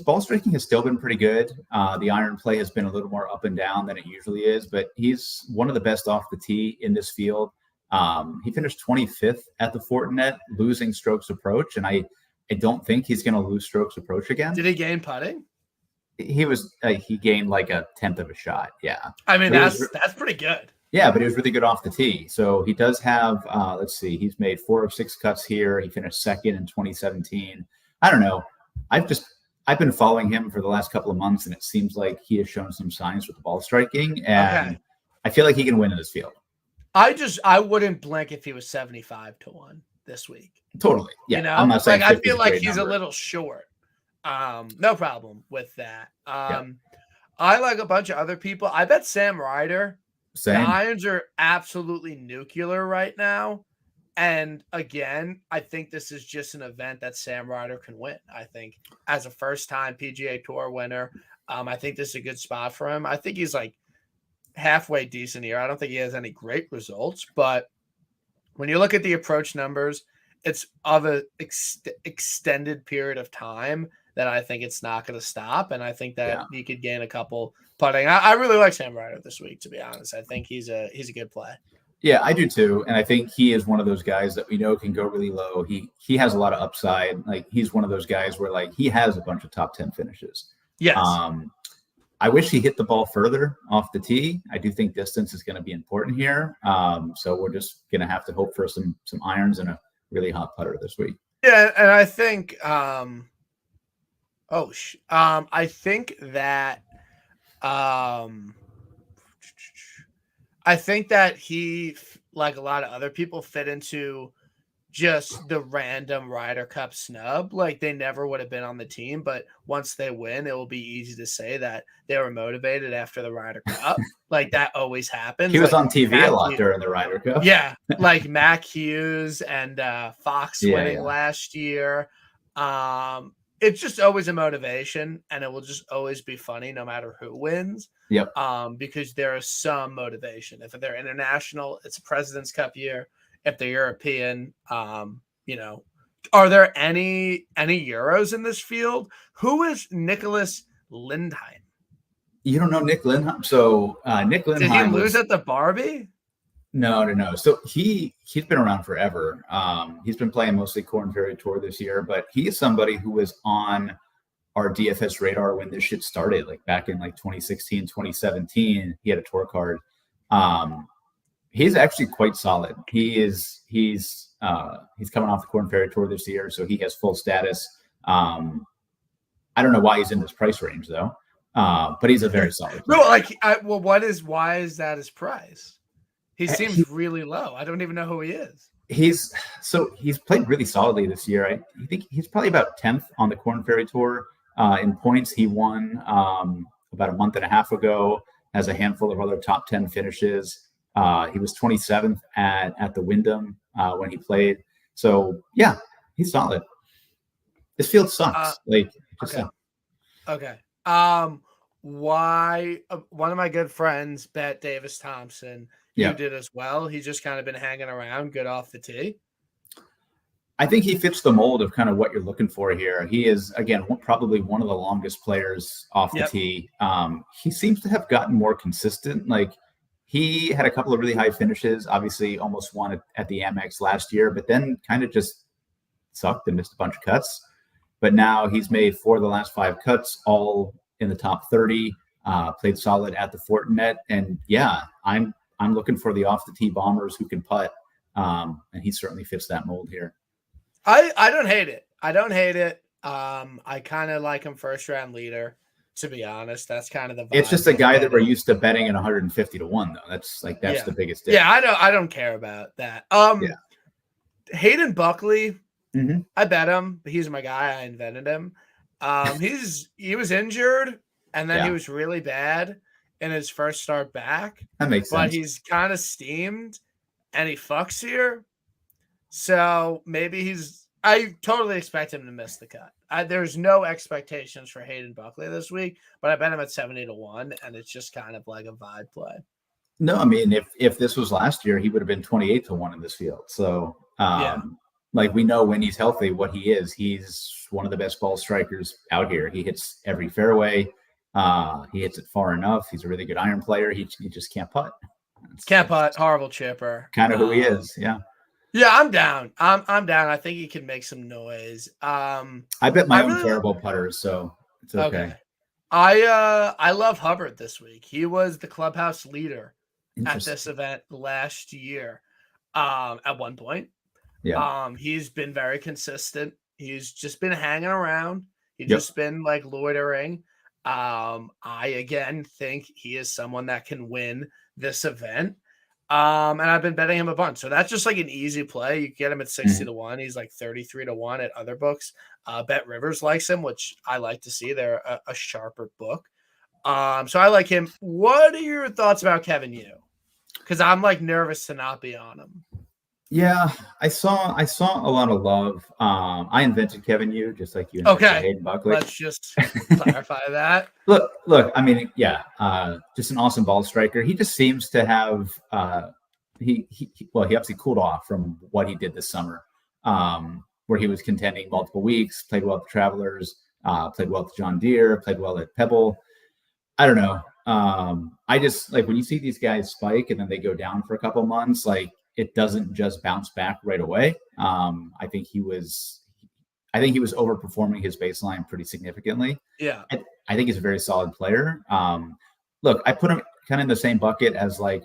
[SPEAKER 2] ball striking has still been pretty good. The iron play has been a little more up and down than it usually is, but he's one of the best off the tee in this field. He finished 25th at the Fortinet, losing strokes approach, and I don't think he's going to lose strokes approach again.
[SPEAKER 1] Did he gain putting?
[SPEAKER 2] He gained a 10th of a shot. Yeah.
[SPEAKER 1] I mean, that's pretty good.
[SPEAKER 2] Yeah, but he was really good off the tee. So he does have, let's see, he's made 4 of 6 cuts here. He finished second in 2017. I don't know. I've been following him for the last couple of months, and it seems like he has shown some signs with the ball striking, and I feel like he can win in this field.
[SPEAKER 1] I wouldn't blink if he was 75 to 1 this week.
[SPEAKER 2] Totally. Yeah. I'm not saying
[SPEAKER 1] I feel like he's a little short. No problem with that. I like a bunch of other people. I bet Sam Ryder.
[SPEAKER 2] Same.
[SPEAKER 1] The irons are absolutely nuclear right now. And again, I think this is just an event that Sam Ryder can win. I think as a first-time PGA Tour winner, I think this is a good spot for him. I think he's halfway decent here. I don't think he has any great results, but when you look at the approach numbers, it's of an extended period of time that I think it's not going to stop. And I think that he could gain a couple putting. I really like Sam Ryder this week, to be honest. I think he's a good play.
[SPEAKER 2] Yeah, I do too. And I think he is one of those guys that we know can go really low. He has a lot of upside. He's one of those guys where he has a bunch of top 10 finishes.
[SPEAKER 1] Yes.
[SPEAKER 2] I wish he hit the ball further off the tee. I do think distance is going to be important here. So we're just going to have to hope for some irons and a really hot putter this week.
[SPEAKER 1] Yeah, and I think I think that he, like a lot of other people, fit into just the random Ryder Cup snub. They never would have been on the team, but once they win, it will be easy to say that they were motivated after the Ryder Cup. That always happens.
[SPEAKER 2] He was on TV a lot during the Ryder Cup.
[SPEAKER 1] Yeah, Mac Hughes and Fox winning last year. It's just always a motivation, and it will just always be funny no matter who wins.
[SPEAKER 2] Yep.
[SPEAKER 1] Because there is some motivation. If they're international, it's a President's Cup year. If they're European, are there any Euros in this field? Who is Nicholas Lindheim?
[SPEAKER 2] You don't know Nick Lindholm? So Nick
[SPEAKER 1] Did he
[SPEAKER 2] Lindholm
[SPEAKER 1] lose
[SPEAKER 2] was
[SPEAKER 1] at the Barbie?
[SPEAKER 2] no. So he's been around forever. He's been playing mostly Corn Ferry Tour this year, but he is somebody who was on our DFS radar when this shit started, like back in like 2016, 2017. He had a tour card. Um, he's actually quite solid. He's coming off the Corn Ferry Tour this year, so he has full status. I don't know why he's in this price range though, but he's a very solid player.
[SPEAKER 1] No, why is that his price? He seems really low. I don't even know who he is.
[SPEAKER 2] He's played really solidly this year. I think he's probably about 10th on the Corn Ferry Tour in points. He won about a month and a half ago, has a handful of other top 10 finishes. He was 27th at the Wyndham when he played. So yeah, he's solid. This field sucks.
[SPEAKER 1] Okay. Why? One of my good friends, Bet Davis Thompson, you did as well. He's just kind of been hanging around, good off the tee.
[SPEAKER 2] I think he fits the mold of kind of what you're looking for here. He is, again, probably one of the longest players off the tee. He seems to have gotten more consistent. Like, he had a couple of really high finishes, obviously almost won at the Amex last year, but then kind of just sucked and missed a bunch of cuts. But now he's made 4 of the last 5 cuts, all in the top 30, played solid at the Fortinet. And yeah, I'm looking for the off the tee bombers who can putt. And he certainly fits that mold here.
[SPEAKER 1] I don't hate it. I kind of like him first round leader, to be honest. That's kind of the vibe.
[SPEAKER 2] It's just a guy that we're used to betting at 150 to 1 though. That's the biggest difference.
[SPEAKER 1] Yeah, I don't care about that. Hayden Buckley, I bet him, but he's my guy. I invented him. He was injured and then he was really bad in his first start back.
[SPEAKER 2] That makes sense.
[SPEAKER 1] But he's kind of steamed and he fucks here. So maybe I totally expect him to miss the cut. There's no expectations for Hayden Buckley this week, but I bet him at 70 to 1, and it's just kind of like a vibe play.
[SPEAKER 2] No, I mean, if this was last year, he would have been 28 to 1 in this field. So, like, we know when he's healthy what he is. He's one of the best ball strikers out here. He hits every fairway. He hits it far enough. He's a really good iron player. He just can't putt.
[SPEAKER 1] Can't putt. Horrible chipper.
[SPEAKER 2] Kind of who he is. Yeah.
[SPEAKER 1] Yeah, I'm down. I'm down. I think he can make some noise.
[SPEAKER 2] I bet my own terrible putters, so it's okay.
[SPEAKER 1] I love Hubbard this week. He was the clubhouse leader at this event last year. At one point. Yeah. He's been very consistent. He's just been hanging around. He's just been like loitering. I again think he is someone that can win this event. And I've been betting him a bunch. So that's just like an easy play. You get him at 60 to 1. He's like 33 to 1 at other books. Bet Rivers likes him, which I like to see. They're a sharper book. So I like him. What are your thoughts about Kevin Yu? Because I'm like nervous to not be on him.
[SPEAKER 2] Yeah, I saw a lot of love. I invented Kevin Yu, just like you invented Hayden Buckley.
[SPEAKER 1] Let's just clarify that.
[SPEAKER 2] Look. I mean, just an awesome ball striker. He just seems to have. He obviously cooled off from what he did this summer, where he was contending multiple weeks. Played well at the Travelers. Played well at the John Deere. Played well at Pebble. I don't know. I just like when you see these guys spike and then they go down for a couple months, like. It doesn't just bounce back right away. I think he was overperforming his baseline pretty significantly.
[SPEAKER 1] Yeah.
[SPEAKER 2] I think he's a very solid player. Look, I put him kind of in the same bucket as like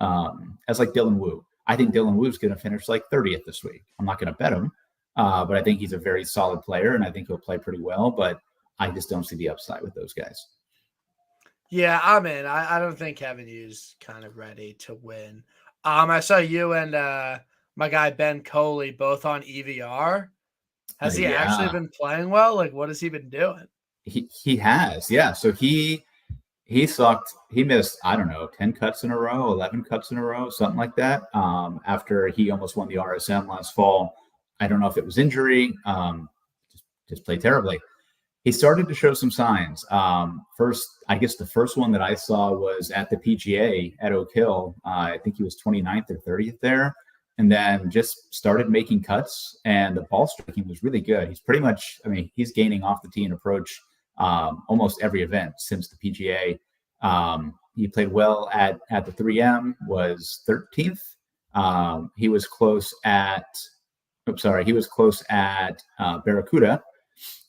[SPEAKER 2] Dylan Wu. I think Dylan Wu's going to finish like 30th this week. I'm not going to bet him, but I think he's a very solid player and I think he'll play pretty well, but I just don't see the upside with those guys.
[SPEAKER 1] Yeah, I'm in. I don't think Kevin Yu's kind of ready to win. I saw you and my guy Ben Coley both on EVR. Has he actually been playing well? Like, what has he been doing?
[SPEAKER 2] He has, yeah. So he sucked. He missed, I don't know, 10 cuts in a row, 11 cuts in a row, something like that. After he almost won the RSM last fall. I don't know if it was injury. Just played terribly. He started to show some signs. I guess the first one that I saw was at the PGA at Oak Hill. I think he was 29th or 30th there, and then just started making cuts, and the ball striking was really good. He's pretty much, I mean, he's gaining off the tee and approach almost every event since the PGA. He played well at the 3M, was 13th. He was close at Barracuda,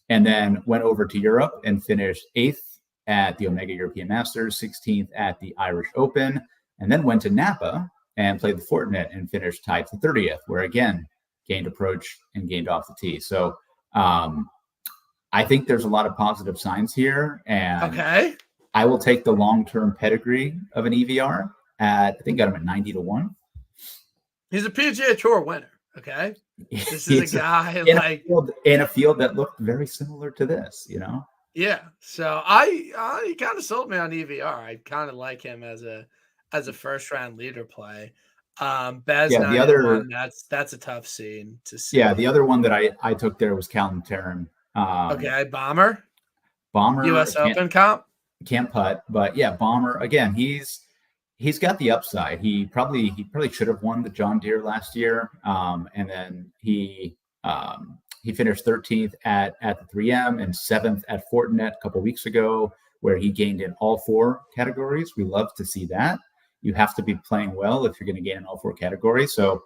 [SPEAKER 2] and then went over to Europe and finished 8th at the Omega European Masters, 16th at the Irish Open, and then went to Napa and played the Fortinet and finished tied for 30th, where again, gained approach and gained off the tee. So I think there's a lot of positive signs here, and I will take the long-term pedigree of an EVR I think got him at 90-1.
[SPEAKER 1] He's a PGA Tour winner. Okay. This is a guy
[SPEAKER 2] in a field that looked very similar to this, you know?
[SPEAKER 1] Yeah. So I kind of sold me on EVR. I kind of like him as a first round leader play. Bez,
[SPEAKER 2] yeah, the other
[SPEAKER 1] that's a tough scene to see.
[SPEAKER 2] Yeah, the other one that I took there was Callum Tarrant.
[SPEAKER 1] Bomber US Open comp.
[SPEAKER 2] Can't putt, but yeah, Bomber again. He's got the upside. He probably should have won the John Deere last year, and then he finished 13th at the 3M and 7th at Fortinet a couple weeks ago, where he gained in all 4 categories. We love to see that. You have to be playing well if you're going to gain in all 4 categories. So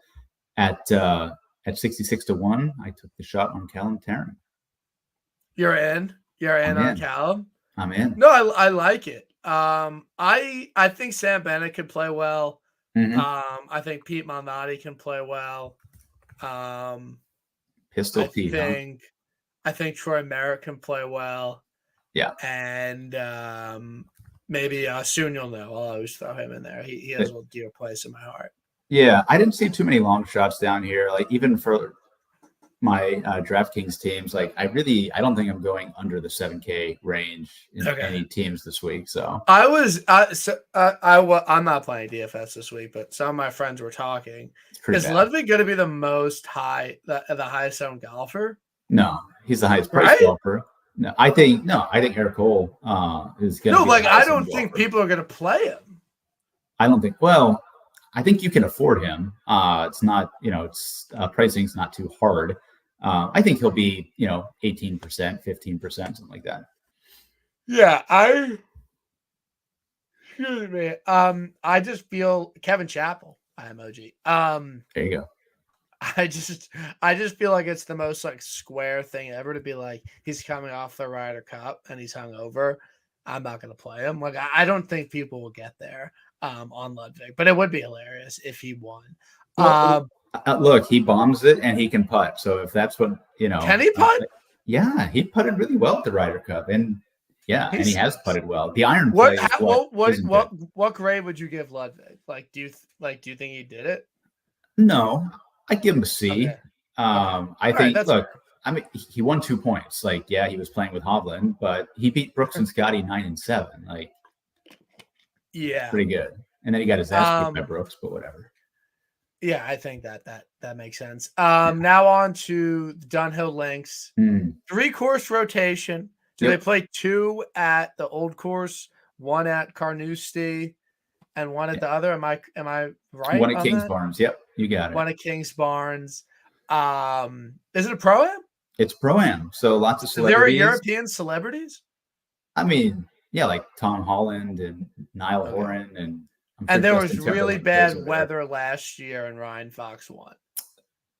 [SPEAKER 2] at 66-1, I took the shot on Callum Tarrant.
[SPEAKER 1] You're in on Callum.
[SPEAKER 2] I'm in.
[SPEAKER 1] No, I like it. I think Sam Bennett can play well.
[SPEAKER 2] Mm-hmm.
[SPEAKER 1] I think Pete Malnati can play well.
[SPEAKER 2] Pistol Pete.
[SPEAKER 1] I think Troy Merritt can play well.
[SPEAKER 2] Yeah.
[SPEAKER 1] And maybe soon you'll know. I'll always throw him in there. He has a dear place in my heart.
[SPEAKER 2] Yeah, I didn't see too many long shots down here. Like even for my DraftKings teams, like I don't think I'm going under the 7K range in any teams this week. So
[SPEAKER 1] I'm not playing DFS this week, but some of my friends were talking. Is Ludwig going to be the highest owned golfer?
[SPEAKER 2] No, he's the highest priced golfer. No, I think Eric Cole is going to. No,
[SPEAKER 1] I don't think people are going to play him.
[SPEAKER 2] I don't think. Well, I think you can afford him. It's not, pricing's not too hard. I think he'll be, 18%, 15%, something like that.
[SPEAKER 1] Yeah, excuse me. I just feel Kevin Chappell, emoji.
[SPEAKER 2] There you go.
[SPEAKER 1] I just feel like it's the most square thing ever to be like, he's coming off the Ryder Cup and he's hungover. I'm not going to play him. I don't think people will get there on Ludwig, but it would be hilarious if he won.
[SPEAKER 2] Look, he bombs it and he can putt. So if that's what,
[SPEAKER 1] can he putt?
[SPEAKER 2] Yeah, he putted really well at the Ryder Cup, and and he has putted well. The iron
[SPEAKER 1] play. What grade would you give Ludwig? Do you think he did it?
[SPEAKER 2] No, I'd give him a C. Okay. I think. Look,
[SPEAKER 1] fair.
[SPEAKER 2] I mean, he won 2 points. He was playing with Hovland, but he beat Brooks and Scotty 9 and 7.
[SPEAKER 1] Yeah,
[SPEAKER 2] pretty good. And then he got his ass kicked by Brooks, but whatever.
[SPEAKER 1] Yeah, I think that makes sense. Now on to Dunhill Links. 3-course rotation. Do they play 2 at the old course, 1 at Carnoustie, and 1 at the other? Am I right?
[SPEAKER 2] 1 at Kingsbarns. Yep, you got it.
[SPEAKER 1] 1 at Kingsbarns. Is it a pro-am?
[SPEAKER 2] It's pro-am. So lots of celebrities.
[SPEAKER 1] There are European celebrities?
[SPEAKER 2] I mean, yeah, like Tom Holland and Niall Horan and.
[SPEAKER 1] And there was really bad weather last year, and Ryan Fox won.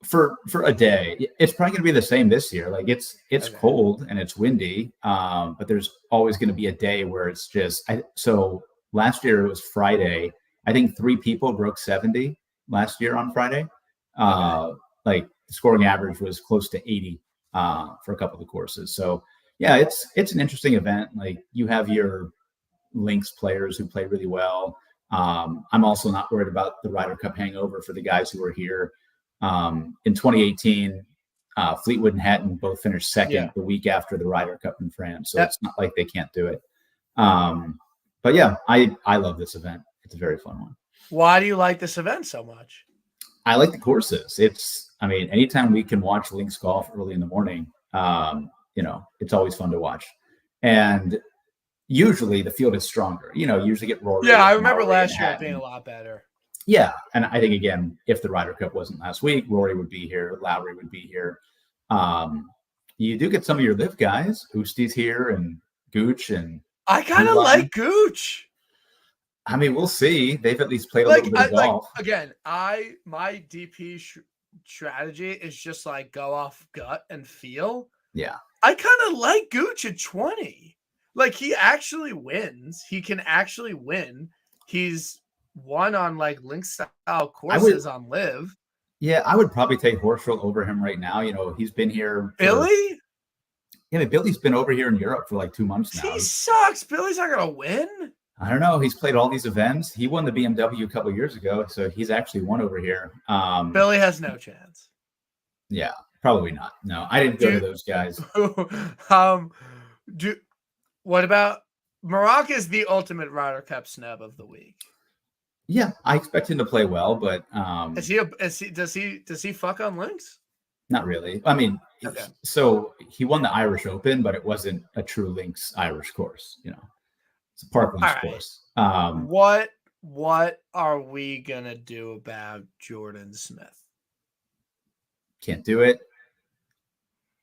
[SPEAKER 2] For a day, it's probably going to be the same this year. It's cold and it's windy, but there's always going to be a day where it's just. So last year it was Friday. I think 3 people broke 70 last year on Friday. The scoring average was close to 80 for a couple of the courses. So yeah, it's an interesting event. You have your links players who play really well. I'm also not worried about the Ryder Cup hangover for the guys who are here. In 2018, Fleetwood and Hatton both finished second the week after the Ryder Cup in France. So it's not like they can't do it. But yeah, I love this event. It's a very fun one.
[SPEAKER 1] Why do you like this event so much?
[SPEAKER 2] I like the courses. Anytime we can watch links golf early in the morning, it's always fun to watch. And usually the field is stronger. You usually get Rory.
[SPEAKER 1] Yeah, I remember last year it being a lot better.
[SPEAKER 2] Yeah, and I think, again, if the Ryder Cup wasn't last week, Rory would be here, Lowry would be here. You do get some of your live guys. Usti's here, and Gooch and
[SPEAKER 1] I kind of like Gooch.
[SPEAKER 2] I mean, we'll see. They've at least played a little bit of golf.
[SPEAKER 1] Again, my DP strategy is just like go off gut and feel.
[SPEAKER 2] Yeah.
[SPEAKER 1] I kind of like Gooch at 20. Like he actually wins. He can actually win. He's won on like link style courses on Live.
[SPEAKER 2] Yeah, I would probably take Horschel over him right now. You know, he's been here.
[SPEAKER 1] Billy?
[SPEAKER 2] Yeah, Billy's been over here in Europe for like 2 months now.
[SPEAKER 1] He sucks. Billy's not gonna win.
[SPEAKER 2] I don't know. He's played all these events. He won the BMW a couple of years ago, so he's actually won over here.
[SPEAKER 1] Billy has no chance.
[SPEAKER 2] Yeah, probably not. No, I didn't go to those guys.
[SPEAKER 1] What about Maroc is the ultimate Ryder Cup snub of the week.
[SPEAKER 2] Yeah, I expect him to play well, but
[SPEAKER 1] does he fuck on links?
[SPEAKER 2] Not really. I mean, okay. So he won the Irish Open, but it wasn't a true links Irish course, you know. It's a park links course.
[SPEAKER 1] What are we gonna do about Jordan Smith?
[SPEAKER 2] Can't do it.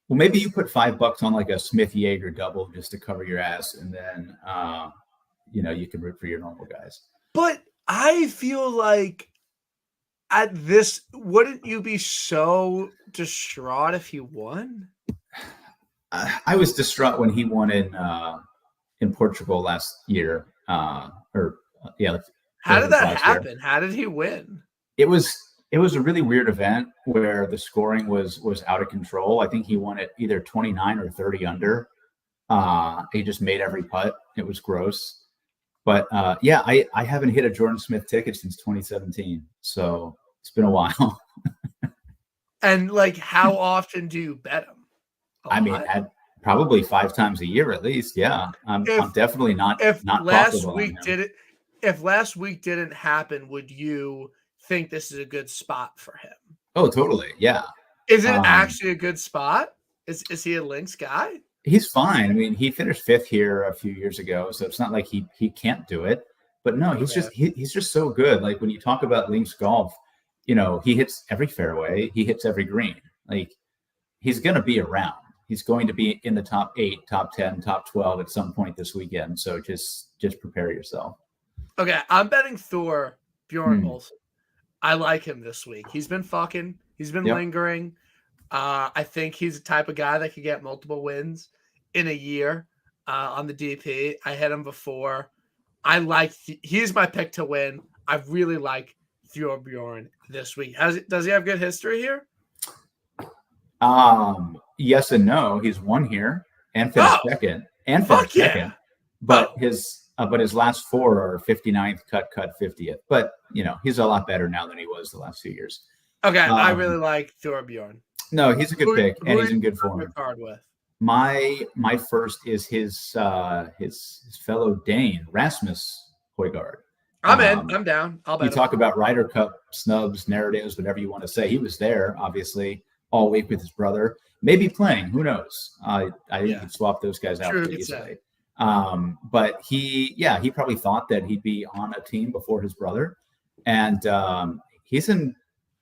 [SPEAKER 2] Well, maybe you put $5 on like a Smith Jaeger double just to cover your ass, and then you know, you can root for your normal guys.
[SPEAKER 1] But I feel like at this, wouldn't you be so distraught if he won?
[SPEAKER 2] I was distraught when he won in Portugal last year. How
[SPEAKER 1] did that happen? How did he win?
[SPEAKER 2] It was a really weird event where the scoring was out of control. I think he won it either 29 or 30 under. He just made every putt. It was gross. But I haven't hit a Jordan Smith ticket since 2017. So it's been a while.
[SPEAKER 1] And like, how often do you bet him?
[SPEAKER 2] I mean, probably 5 times a year at least. Yeah. I'm definitely not.
[SPEAKER 1] If
[SPEAKER 2] not
[SPEAKER 1] last week if last week didn't happen, would you think this is a good spot for him?
[SPEAKER 2] Oh, totally. Yeah.
[SPEAKER 1] Is it actually a good spot? Is he a links guy?
[SPEAKER 2] He's fine. I mean, he finished 5th here a few years ago, so it's not like he can't do it. But no, he's just so good. Like when you talk about links golf, you know, he hits every fairway, he hits every green. Like he's going to be around. He's going to be in the top 8, top 10, top 12 at some point this weekend. So just prepare yourself.
[SPEAKER 1] Okay, I'm betting Thor Bjorn Olsen. I like him this week. He's been fucking. He's been lingering. I think he's the type of guy that could get multiple wins in a year on the DP. I hit him before. He's my pick to win. I really like Thorbjorn this week. Does he have good history here?
[SPEAKER 2] Yes and no. He's won here and finished second. But his last 4 are 59th, cut 50th. But you know, he's a lot better now than he was the last few years.
[SPEAKER 1] Okay, I really like Thorbjorn.
[SPEAKER 2] No, he's a good pick, and he's in good form.
[SPEAKER 1] Card with
[SPEAKER 2] my first is his fellow Dane, Rasmus Højgaard.
[SPEAKER 1] I'm in. I'm down. I'll bet.
[SPEAKER 2] You talk about Ryder Cup snubs, narratives, whatever you want to say. He was there, obviously, all week with his brother. Maybe playing. Who knows? I think you could swap those guys out pretty easily. But he probably thought that he'd be on a team before his brother, and he's in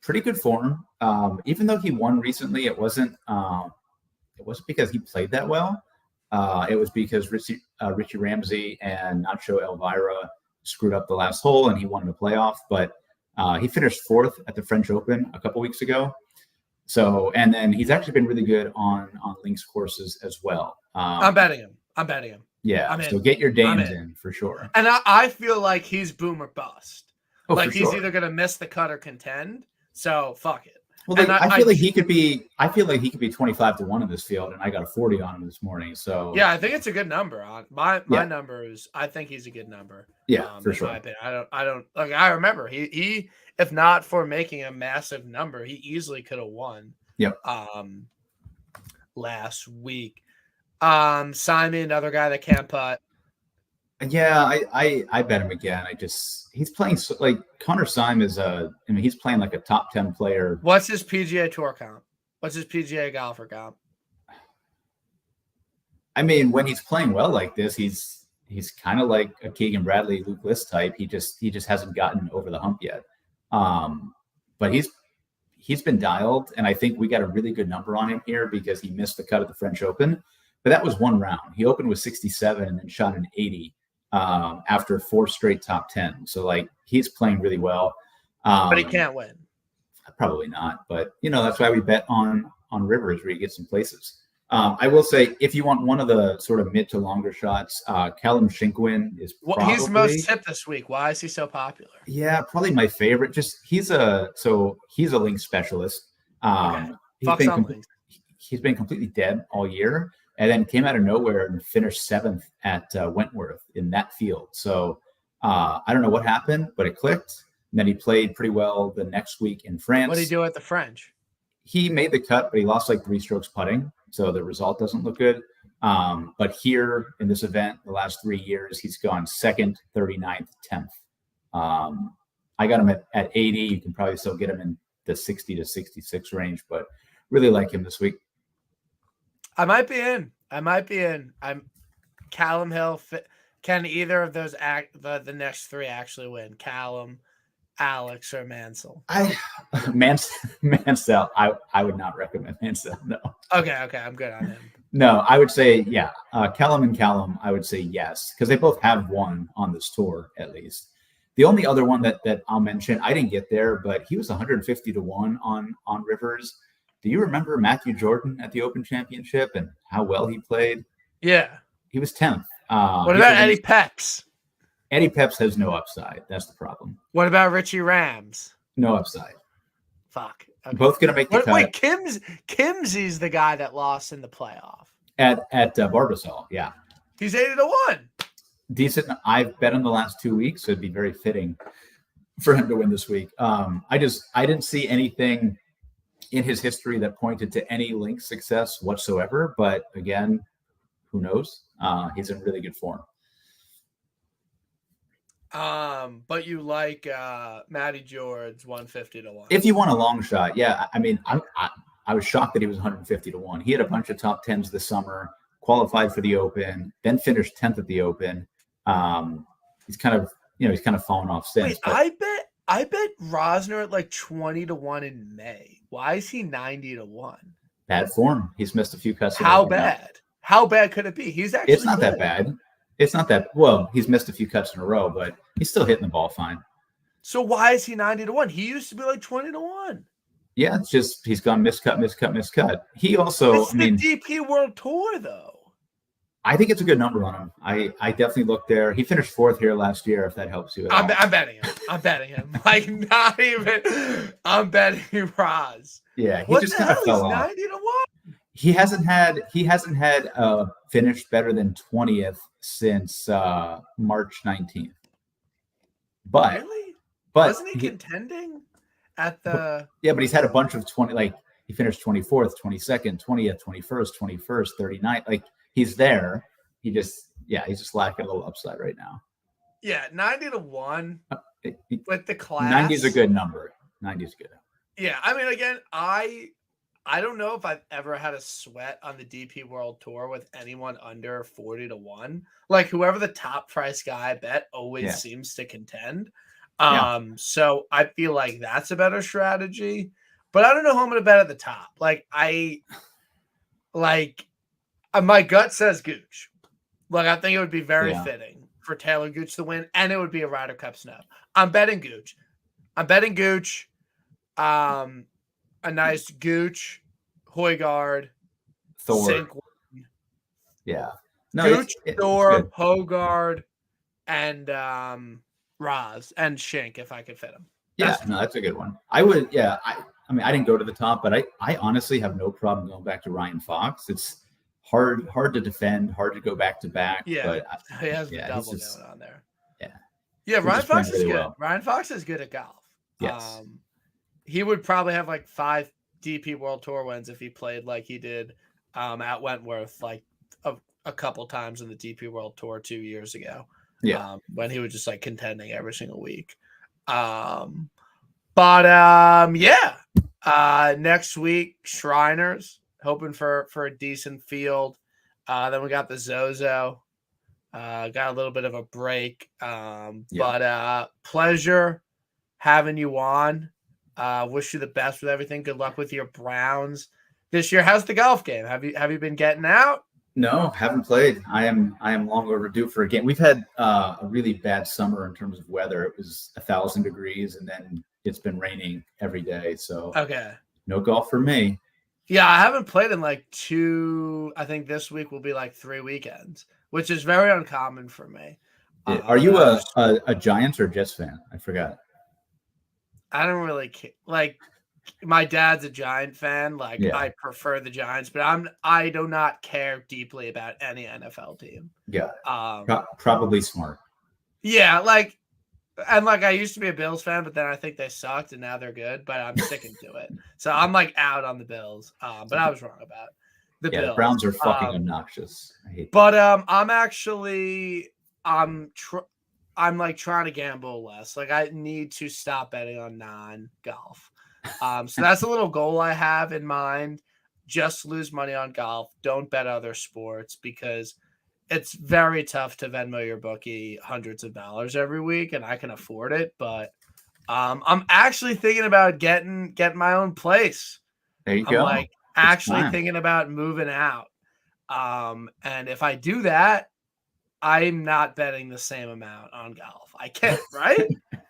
[SPEAKER 2] pretty good form. Even though he won recently, it wasn't because he played that well. It was because Richie Ramsey and Nacho Elvira screwed up the last hole, and he won the playoff. But he finished 4th at the French Open a couple weeks ago. So, and then he's actually been really good on links courses as well.
[SPEAKER 1] I'm betting him.
[SPEAKER 2] Yeah, so get your Danes in for sure.
[SPEAKER 1] And I feel like he's boom or bust.
[SPEAKER 2] Oh,
[SPEAKER 1] like he's either going to miss the cut or contend. So fuck it.
[SPEAKER 2] Well, I feel like he could be 25-1 in this field, and I got a 40 on him this morning. So
[SPEAKER 1] yeah, I think it's a good number. My number is, I think he's a good number.
[SPEAKER 2] Yeah, for sure.
[SPEAKER 1] I don't like. I remember he if not for making a massive number, he easily could have won.
[SPEAKER 2] Yep.
[SPEAKER 1] Last week, Simon, another guy that can't putt.
[SPEAKER 2] Yeah, I bet him again. He's playing like Connor Syme is he's playing like a top 10 player.
[SPEAKER 1] What's his PGA Tour comp? What's his PGA golfer comp?
[SPEAKER 2] I mean, when he's playing well like this, he's kind of like a Keegan Bradley, Luke List type. He just hasn't gotten over the hump yet. But he's been dialed, and I think we got a really good number on him here because he missed the cut at the French Open. but that was one round. He opened with 67 and then shot an 80 after 4 straight top 10. So like he's playing really well.
[SPEAKER 1] But he can't win.
[SPEAKER 2] Probably not. But that's why we bet on Rivers, where you get some places. I will say, if you want one of the sort of mid to longer shots, Callum Shinkwin is probably
[SPEAKER 1] he's most tipped this week. Why is he so popular?
[SPEAKER 2] Yeah, probably my favorite. Just he's a link specialist.
[SPEAKER 1] Okay.
[SPEAKER 2] He's been completely dead all year, and then came out of nowhere and finished 7th at Wentworth in that field. So I don't know what happened, but it clicked. And then he played pretty well the next week in France.
[SPEAKER 1] What did he do at the French?
[SPEAKER 2] He made the cut, but he lost like 3 strokes putting, so the result doesn't look good. But here in this event, the last 3 years, he's gone 2nd, 39th, 10th. I got him at 80. You can probably still get him in the 60 to 66 range, but really like him this week.
[SPEAKER 1] I might be in. I'm Callum Hill. Can either of those the next 3 actually win? Callum, Alex, or Mansell?
[SPEAKER 2] Mansell. I would not recommend Mansell. No.
[SPEAKER 1] Okay, I'm good on him.
[SPEAKER 2] No, I would say Callum and Callum. I would say yes, because they both have won on this tour at least. The only other one that I'll mention, I didn't get there, but he was 150 to 1 on Rivers. Do you remember Matthew Jordan at the Open Championship and how well he played?
[SPEAKER 1] Yeah,
[SPEAKER 2] he was 10th.
[SPEAKER 1] What about Eddie Peps?
[SPEAKER 2] Eddie Peps has no upside. That's the problem.
[SPEAKER 1] What about Richie Rams?
[SPEAKER 2] No upside.
[SPEAKER 1] Fuck. Okay.
[SPEAKER 2] Both gonna make the cut.
[SPEAKER 1] Wait, Kimsey's the guy that lost in the playoff
[SPEAKER 2] at Barbasol. Yeah,
[SPEAKER 1] he's 80 to 1.
[SPEAKER 2] Decent. I've bet him the last 2 weeks, so it'd be very fitting for him to win this week. I didn't see anything in his history that pointed to any link success whatsoever. But again, who knows? He's in really good form.
[SPEAKER 1] But you like Matty George 150 to 1.
[SPEAKER 2] If you want a long shot, yeah. I mean, I was shocked that he was 150 to 1. He had a bunch of top 10s this summer, qualified for the Open, then finished 10th at the Open. He's kind of fallen off since.
[SPEAKER 1] Wait, I bet Rosner at like 20 to 1 in May. Why is he 90 to 1?
[SPEAKER 2] Bad form. He's missed a few cuts.
[SPEAKER 1] How bad? How bad could it be? He's actually
[SPEAKER 2] It's not that bad. It's not that well. He's missed a few cuts in a row, but he's still hitting the ball fine.
[SPEAKER 1] So why is he 90 to 1? He used to be like 20 to 1.
[SPEAKER 2] Yeah, it's just he's gone miscut. He also,
[SPEAKER 1] it's the DP World Tour, though.
[SPEAKER 2] I think it's a good number on him. I definitely looked there. He finished 4th here last year, if that helps you at all.
[SPEAKER 1] I'm betting him. Like, not even. I'm betting Roz.
[SPEAKER 2] Yeah, he just kind of fell off.
[SPEAKER 1] 90 to 1.
[SPEAKER 2] He hasn't had finished better than 20th since March 19th. But
[SPEAKER 1] really?
[SPEAKER 2] But
[SPEAKER 1] wasn't he contending at the?
[SPEAKER 2] Yeah, but he's had a bunch of 20. Like he finished 24th, 22nd, 20th, 21st, 39th. Like he's there. He's just lacking a little upside right now.
[SPEAKER 1] Yeah, 90 to 1 with the class.
[SPEAKER 2] 90 is a good number. 90 is good.
[SPEAKER 1] Yeah, I mean, again, I don't know if I've ever had a sweat on the DP World Tour with anyone under 40 to 1. Like whoever the top price guy I bet always seems to contend. So I feel like that's a better strategy. But I don't know who I'm going to bet at the top. My gut says Gooch. Like I think it would be very fitting for Taylor Gooch to win, and it would be a Ryder Cup snub. I'm betting Gooch. A nice Gooch, Højgaard,
[SPEAKER 2] Thor.
[SPEAKER 1] Sinkwin.
[SPEAKER 2] Yeah.
[SPEAKER 1] Gooch, Thor, Højgaard, and Raz and Schenk if I could fit him.
[SPEAKER 2] That's a good one. I would, I mean, I didn't go to the top, but I honestly have no problem going back to Ryan Fox. It's hard to defend, hard to go back to back.
[SPEAKER 1] Yeah,
[SPEAKER 2] but
[SPEAKER 1] he has the double going on there.
[SPEAKER 2] Yeah,
[SPEAKER 1] Ryan Fox is
[SPEAKER 2] really
[SPEAKER 1] good.
[SPEAKER 2] Well.
[SPEAKER 1] Ryan Fox is good at golf.
[SPEAKER 2] Yes.
[SPEAKER 1] He would probably have like 5 DP World Tour wins if he played like he did at Wentworth like a couple times in the DP World Tour 2 years ago.
[SPEAKER 2] Yeah.
[SPEAKER 1] When he was just like contending every single week. Next week, Shriners, hoping for a decent field. Then we got the Zozo. Got a little bit of a break. But pleasure having you on. Wish you the best with everything. Good luck with your Browns this year. How's the golf game? Have you been getting out?
[SPEAKER 2] No, haven't played. I am long overdue for a game. We've had a really bad summer in terms of weather. It was 1,000 degrees, and then it's been raining every day. So
[SPEAKER 1] Okay.
[SPEAKER 2] no golf for me.
[SPEAKER 1] Yeah, I haven't played in like 2. I think this week will be like 3 weekends, which is very uncommon for me.
[SPEAKER 2] Are you a Giants or Jets fan? I forgot.
[SPEAKER 1] I don't really care. Like, my dad's a Giant fan. Like,
[SPEAKER 2] Yeah.
[SPEAKER 1] I prefer the Giants, but I do not care deeply about any NFL team.
[SPEAKER 2] Yeah. Probably smart.
[SPEAKER 1] Yeah, like, and like I used to be a Bills fan, but then I think they sucked and now they're good, but I'm sticking to it. So I'm like out on the Bills. But I was wrong about the Bills.
[SPEAKER 2] The Browns are fucking obnoxious. I hate
[SPEAKER 1] them. But I'm actually I'm like trying to gamble less. Like I need to stop betting on non-golf. So that's a little goal I have in mind. Just lose money on golf. Don't bet other sports because it's very tough to Venmo your bookie hundreds of dollars every week, and I can afford it. But I'm actually thinking about getting my own place.
[SPEAKER 2] There you
[SPEAKER 1] I'm
[SPEAKER 2] go.
[SPEAKER 1] like actually thinking about moving out. And if I do that, I'm not betting the same amount on golf. I can't, right?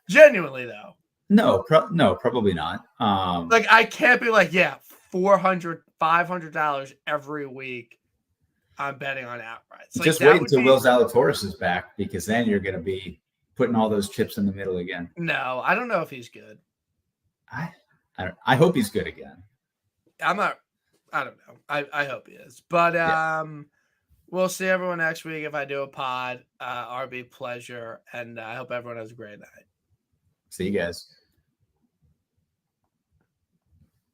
[SPEAKER 1] Genuinely though.
[SPEAKER 2] No, probably not.
[SPEAKER 1] Like I can't be like, yeah, $400, $500 every week. I'm betting on outrights. Like,
[SPEAKER 2] just wait until Will Zalatoris is back, because then you're going to be putting all those chips in the middle again.
[SPEAKER 1] No, I don't know if he's good.
[SPEAKER 2] I hope he's good again.
[SPEAKER 1] I'm not. I don't know. I hope he is. But we'll see everyone next week if I do a pod. RB, pleasure, and I hope everyone has a great night.
[SPEAKER 2] See you guys.